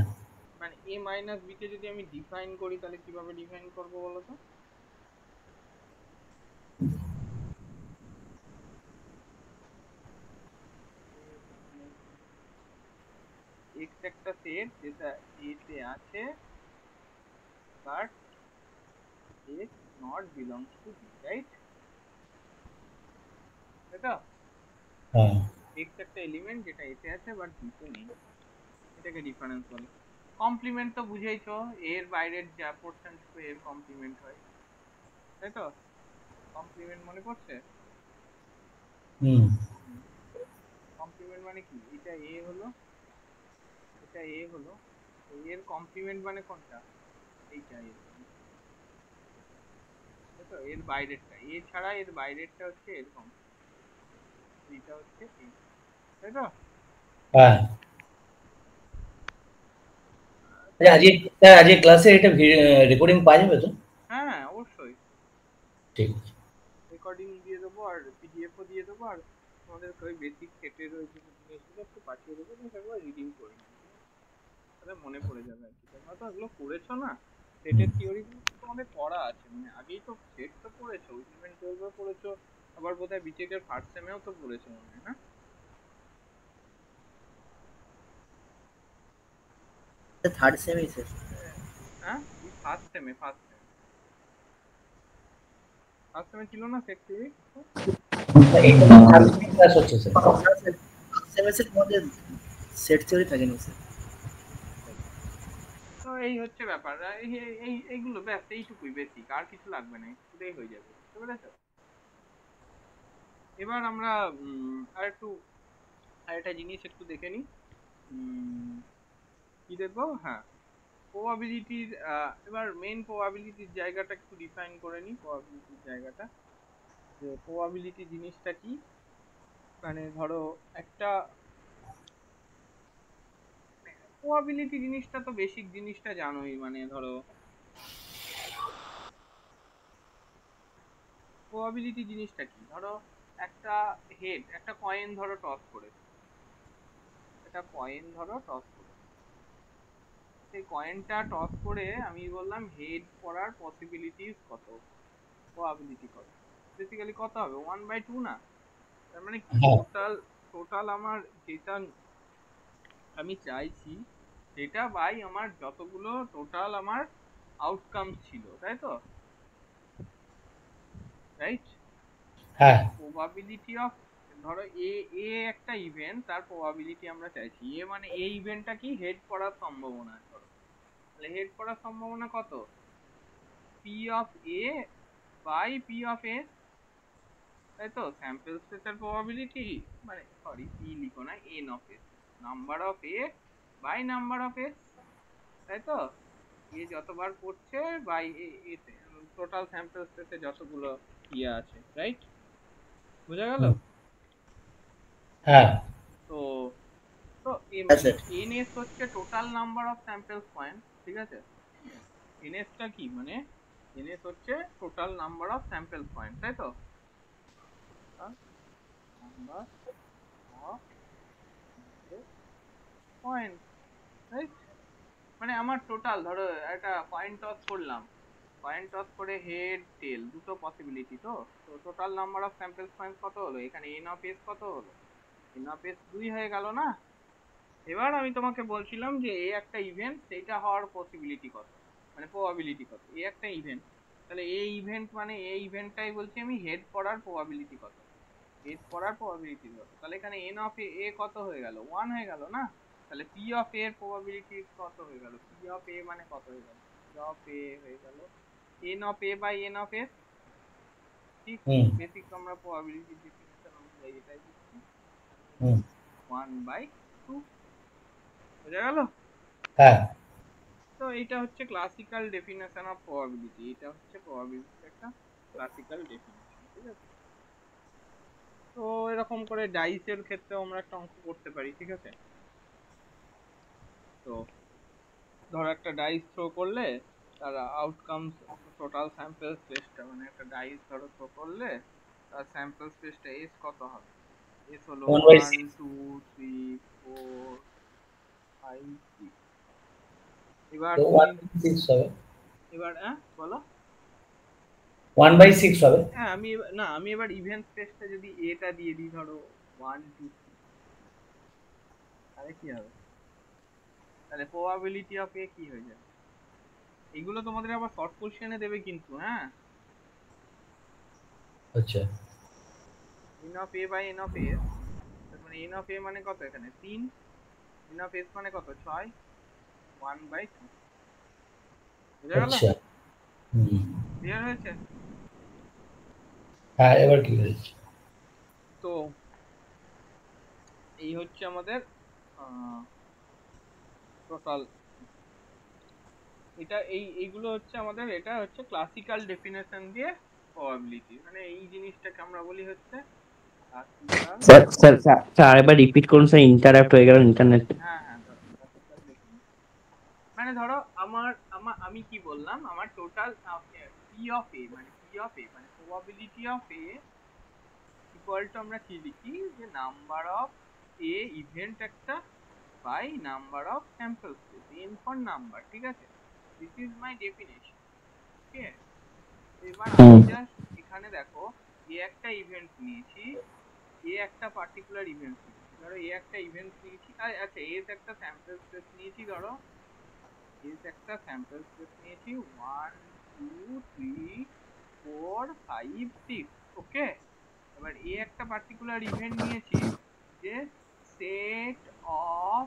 মানে এ মাইনাস বি কে যদি আমি ডিফাইন করি, তাহলে কিভাবে ডিফাইন করবো বলো তো? এক্স একটা সেট যেটা এ তে আছে, but X not belongs to B, right? তাই তো? হ্যাঁ, এক্স একটা এলিমেন্ট যেটা এতে আছে বাট বি তে নেই, এটাকে ডিফারেন্স বলে। কমপ্লিমেন্ট তো বুঝেইছো, এর বাইরের যা পোর্শন এর কমপ্লিমেন্ট হয়, তাই তো? কমপ্লিমেন্ট মনে পড়ছে? হুম, কমপ্লিমেন্ট মানে কি? এটা এ হলো, এটা এ হলো, তো এর কমপ্লিমেন্ট মানে কোনটা? এইটা এর complement, তাই তো? এর বাইরেরটা, এ ছাড়া এর বাইরেরটা হচ্ছে এর কমপ্লিমেন্ট, এটা হচ্ছে এ, তাই তো? হ্যাঁ। আচ্ছা, আজকে স্যার, আজকে ক্লাসে এটা রেকর্ডিং পাওয়া যাবে তো? হ্যাঁ, অবশ্যই ঠিক আছে। রেকর্ডিং দিয়ে দেবো, আর পিডিএফ ও দিয়ে দেবো, আর তোমাদের ওই বেসিক সেটের ওই জিনিসগুলো একটু পাঠিয়ে দেবো, তুমি একবার রিডিং করে নেবে, ঠিক আছে? তাহলে মনে পড়ে যাবে আর কি। তোমরা তো এগুলো পড়েছো না, হুম। সেটের থিওরি তোমাদের পড়া আছে, মানে আগেই তো সেট তো পড়েছো, 11-12 পড়েছো, আবার বোধহয় বিটেকের ফার্স্ট সেমেও তো পড়েছো মনে হয়, না? Third semester. হ্যাঁ, ফার্স্ট সেমে, ফার্স্ট সেমে ছিল না সেট থিওরি? এটা ক্লাস হচ্ছে স্যার। সেমিস্টার মধ্যে সেট থিওরি থাকে না স্যার। তো এই হচ্ছে ব্যাপার, এইগুলো ব্যাস, এইটুকুই বেসিক, আর কিছু লাগবে না, এটাই হয়ে যাবে, বুঝতে পেরেছো? এবার আমরা আর একটু আরেকটা জিনিস একটু দেখে নিই। কি দেখবো? হ্যাঁ, প্রবাবিলিটির, এবার মেইন প্রবাবিলিটির জায়গাটা একটু ডিফাইন করে নিই। প্রবাবিলিটির জায়গাটা, যে প্রবাবিলিটি জিনিসটা কি, মানে ধরো একটা প্রবাবিলিটি জিনিসটা তো বেসিক জিনিসটা জানোই, মানে ধরো প্রবাবিলিটি জিনিসটা কি, ধরো একটা হেড, একটা কয়েন ধরো টস করে, একটা কয়েন ধরো টস করে, সেই কয়েনটা টস করে আমি বললাম হেড করার পসিবিলিটিস কত, প্রবাবিলিটি কত, বেসিক্যালি কত হবে, 1/2 না? তার মানে কি, হ্যাঁ, টোটাল টোটাল আমার যেটা আমি চাইছি, সেটা বাই আমার যতগুলো টোটাল আমার আউটকাম ছিল, তাই তো? রাইট? হ্যাঁ, প্রবাবিলিটি অফ, ধরো এ, এ একটা ইভেন্ট, তার প্রবাবিলিটি আমরা চাইছি, এ মানে এই ইভেন্টটা কি হেড করার সম্ভাবনা, ধরো তাহলে হেড করার সম্ভাবনা কত, P of A by P of A, তাই তো স্যাম্পল স্পেসের প্রবাবিলিটি মানে সরি পি লিখো না N of S number of A by number of S তাই তো এ যতবার পড়ছে বাই এতে টোটাল স্যাম্পল স্পেসে যতগুলো ইয়ে আছে রাইট বোঝা গেল হ্যাঁ তো তো আচ্ছা এনএস হচ্ছে total number of samples point ঠিক আছে এনএসটা কি মানে এনএস হচ্ছে total number of sample point তাই তো নাম্বার অফ পয়েন্ট রাইট মানে আমার টোটাল ধরো একটা কয়েন টস করলাম কয়েন টস করে হেড টেল দুটো পসিবিলিটি তো তো total number of sample point কত হলো এখানে এন অফ এস কত হলো এন অফ এস 2 হয়ে গেল না এবার আমি তোমাকে বলছিলাম যে এই একটা ইভেন্ট সেইটা হওয়ার পসিবিলিটি কত মানে প্রবাবিলিটি কত এই একটা ইভেন্ট তাহলে এই ইভেন্ট মানে এই ইভেন্টটাই বলছি আমি হেড করার প্রবাবিলিটি কত হেড করার প্রবাবিলিটি কত তাহলে এখানে এন অফ এ কত হয়ে গেল 1 হয়ে গেল না তাহলে পি অফ এ এর প্রবাবিলিটি কত হয়ে গেল পি অফ এ মানে কত হয়ে গেল পি অফ এ হয়ে গেল N of A by N of S ঠিক হুম বেসিক আমরা প্রবাবিলিটি ডেফিনিশন অনুযায়ী এটাই দিচ্ছি হুম 1/2 বোঝা গেল হ্যাঁ তো এটা হচ্ছে ক্লাসিক্যাল ডেফিনেশন অফ প্রবাবিলিটি এটা হচ্ছে প্রবাবিলিটির একটা ক্লাসিক্যাল ডেফিনেশন ঠিক আছে তো এরকম করে ডাইসের ক্ষেত্রেও আমরা একটা অঙ্ক করতে পারি ঠিক আছে তো ধর একটা ডাইস থ্রো করলে তার আউটকামস টোটাল স্যাম্পল স্পেসটা মানে একটা ডাইস ধরো থ্রো করলে তার স্যাম্পল স্পেসটা এস কত হবে এস হলো 1 1/6 2 3 4 5 6 এবার তো তুমি 1/6 হবে এবার হ্যাঁ বলো 1/6 হবে হ্যাঁ আমি এবার ইভেন্ট স্পেসটা যদি এটা দিয়ে দিই ধরো 1 2 3 তাহলে কি হবে তাহলে প্রবাবিলিটি অফ এ কি হয়ে যাবে এগুলো তোমাদের আবার শর্ট কোশ্চেনে দেবে কিন্তু হ্যাঁ আচ্ছা N of A by N of A মানে এন অফ এ মানে কত এখানে 3 এন অফ এস মানে কত 6 1/2 বুঝা গেল আচ্ছা হুম ক্লিয়ার হয়েছে হ্যাঁ এবার কি হয়েছে তো এই হচ্ছে আমাদের টোটাল এটা এইগুলো হচ্ছে আমাদের এটা হচ্ছে ক্লাসিক্যাল ডেফিনেশন দিয়ে প্রবাবিলিটি মানে এই জিনিসটাকে আমরা বলি হচ্ছে ক্লাসিক্যাল স্যার স্যার স্যার আরেকবার রিপিট করুন স্যার ইন্টারাপ্ট হয়ে গেল ইন্টারনেট হ্যাঁ হ্যাঁ ক্লাসিক্যাল ডেফিনেশন মানে ধরো আমি কি বললাম আমার টোটাল পি অফ এ মানে probability of A equal to আমরা কি লিখি যে নাম্বার অফ এ ইভেন্ট একটা by number of sample space N for number ঠিক আছে this is my definition okay এবার আমি জাস্ট এখানে দেখো এ একটা ইভেন্ট নিয়েছি এ একটা পার্টিকুলার ইভেন্ট নিয়েছি ধরো এ একটা ইভেন্ট নিয়েছি আচ্ছা এস একটা স্যাম্পল স্পেস নিয়েছি ধরো এস একটা স্যাম্পল স্পেস নিয়েছি 1 2 3 4 5 6 ওকে এবার এ একটা পার্টিকুলার ইভেন্ট নিয়েছি যে set of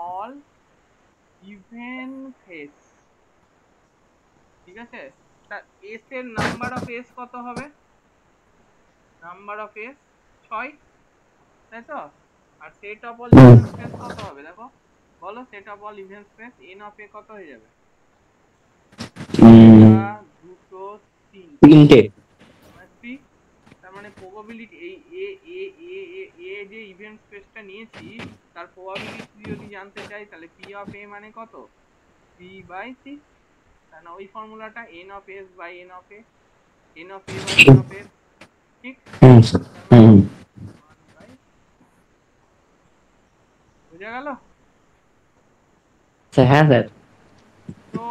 all event face ঠিক আছে তা এস এর নাম্বার অফ এস কত হবে নাম্বার অফ এস 6 তাই তো আর set of all event space কত হবে দেখো বলো set of all event space N of A কত হয়ে যাবে দুটো তিনটে তার মানে প্রবাবিলিটি এই এ এ এ এ এ যে ইভেন্ট স্পেসটা নিয়েছি তার প্রবাবিলিটি যদি জানতে চাই তাহলে পি অফ এ মানে কত পি বাই সি তাহলে ওই ফর্মুলাটা N of S by N of A N of A by N of S ঠিক বুঝা গেল হ্যাঁ স্যার তো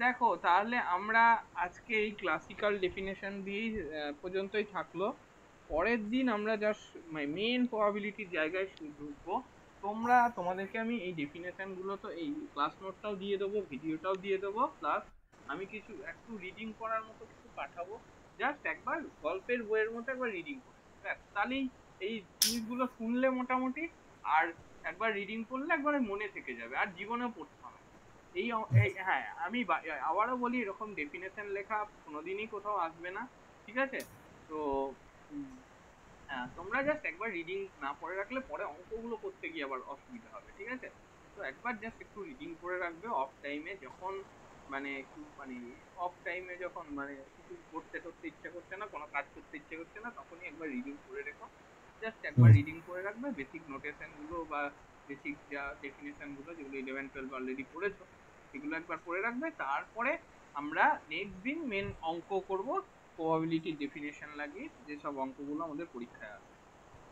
দেখো তাহলে আমরা আজকে এই ক্লাসিক্যাল ডেফিনেশন দিয়েই পর্যন্তই থাকলো পরের দিন আমরা জাস্ট মেইন প্রবাবিলিটির জায়গায় ঢুকবো তোমাদেরকে আমি এই ডেফিনেশন গুলো তো এই ক্লাস নোটটাও দিয়ে দেবো ভিডিওটাও দিয়ে দেবো প্লাস আমি কিছু একটু রিডিং করার মতো কিছু পাঠাবো জাস্ট একবার গল্পের বইয়ের মতো একবার রিডিং করে তাহলেই এই জিনিসগুলো শুনলে মোটামুটি আর একবার রিডিং করলে একবারে মনে থেকে যাবে আর জীবনেও পড়তে হবে হ্যাঁ আমি আবারও বলি এরকম ডেফিনেশন লেখা কোনোদিনই কোথাও আসবে না ঠিক আছে তো হ্যাঁ তোমরা জাস্ট একবার রিডিং না পড়ে রাখলে পরে অঙ্কগুলো করতে গিয়ে আবার অসুবিধা হবে, ঠিক আছে? তো একবার জাস্ট একটু রিডিং করে রাখবে অফ টাইমে, যখন মানে একটু মানে অফ টাইমে যখন মানে কিছু করতে করতে ইচ্ছা করছে না, কোনো কাজ করতে ইচ্ছে করছে না, তখনই একবার রিডিং করে রেখো। জাস্ট একবার রিডিং করে রাখবে, বেসিক নোটেশন গুলো বা বেসিক যা ডেফিনেশন গুলো যেগুলো 11-12 অলরেডি পড়েছো সেগুলো একবার পড়ে রাখবে। তারপরে আমরা নেক্সট দিন মেন অঙ্ক করব, প্রবাবিলিটি ডেফিনেশন লাগিয়ে, যেসব অঙ্কগুলো আমাদের পরীক্ষায় আসে।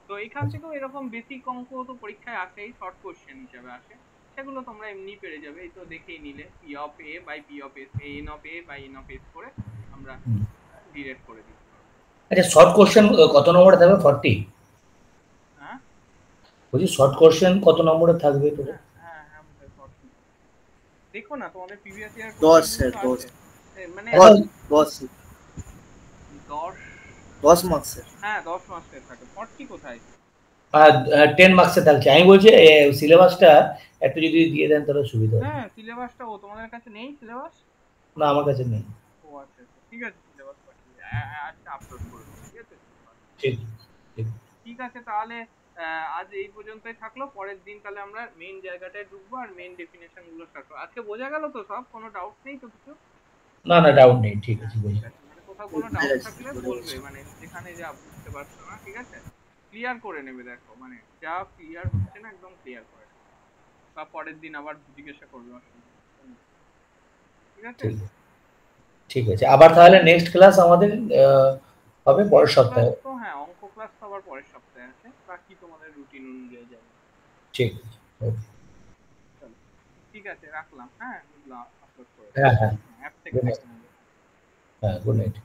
তো এখান থেকেও এরকম বেসিক অঙ্ক তো পরীক্ষায় আসেই, শর্ট কোশ্চেন হিসেবে আসে, সেগুলো তোমরা এমনি পেরে যাবে। এই তো দেখেই নিলে P of A by P of S, N of A by N of S করে আমরা ডিরেক্ট করে দিতে পারবো। আচ্ছা শর্ট কোশ্চেন কত নম্বরে থাকবে? 40? হ্যাঁ বলছি শর্ট কোশ্চেন কত নম্বরে থাকবে তোদের? হ্যাঁ হ্যাঁ দেখো না তোমাদের প্রিভিয়াস ইয়ার 10 স্যার 10 মানে 10 মার্কস স্যার। হ্যাঁ 10 মার্কসের থাকে। 40 কোথায়? 10 মার্কসে থাকছে। আমি বলছি সিলেবাসটা একটু যদি দিয়ে দেন তাহলে সুবিধা হবে। হ্যাঁ সিলেবাসটা ও তোমাদের কাছে নেই সিলেবাস? না আমার কাছে নেই। ও আচ্ছা আচ্ছা ঠিক আছে, সিলেবাস পাঠিয়ে আজকে আপলোড করে দেবো, ঠিক আছে? ঠিক ঠিক ঠিক আছে তাহলে আজ এই পর্যন্তই থাকলো। পরের দিন তাহলে আমরা মেইন জায়গাটায় ঢুকবো আর মেইন ডেফিনেশন গুলো স্টার্ট করবো। আজকে বোঝা গেল তো সব? কোনো ডাউট নেই তো কিছু? না না ডাউট নেই, ঠিক আছে বুঝলাম। মানে কোথাও কোনো ডাউট থাকলে বলবে, মানে যেখানে যা বুঝতে পারছো না, ঠিক আছে? ক্লিয়ার করে নেবে, দেখো মানে যা ক্লিয়ার হচ্ছে না একদম ক্লিয়ার করে নেবে, বা পরের দিন আবার জিজ্ঞাসা করবে, অসুবিধা নেই, ঠিক আছে? ঠিক আছে আবার তাহলে নেক্সট ক্লাস আমাদের হবে পরের সপ্তাহে। তো হ্যাঁ অঙ্ক ক্লাস তো আবার পরের সপ্তাহে আছে, বাকি তোমাদের রুটিন অনুযায়ী যাবে। ঠিক আছে ওকে চলো ঠিক আছে রাখলাম, হ্যাঁ এগুলো আপলোড করে হ্যাঁ হ্যাঁ অ্যাপ থেকে হ্যাঁ গুড নাইট।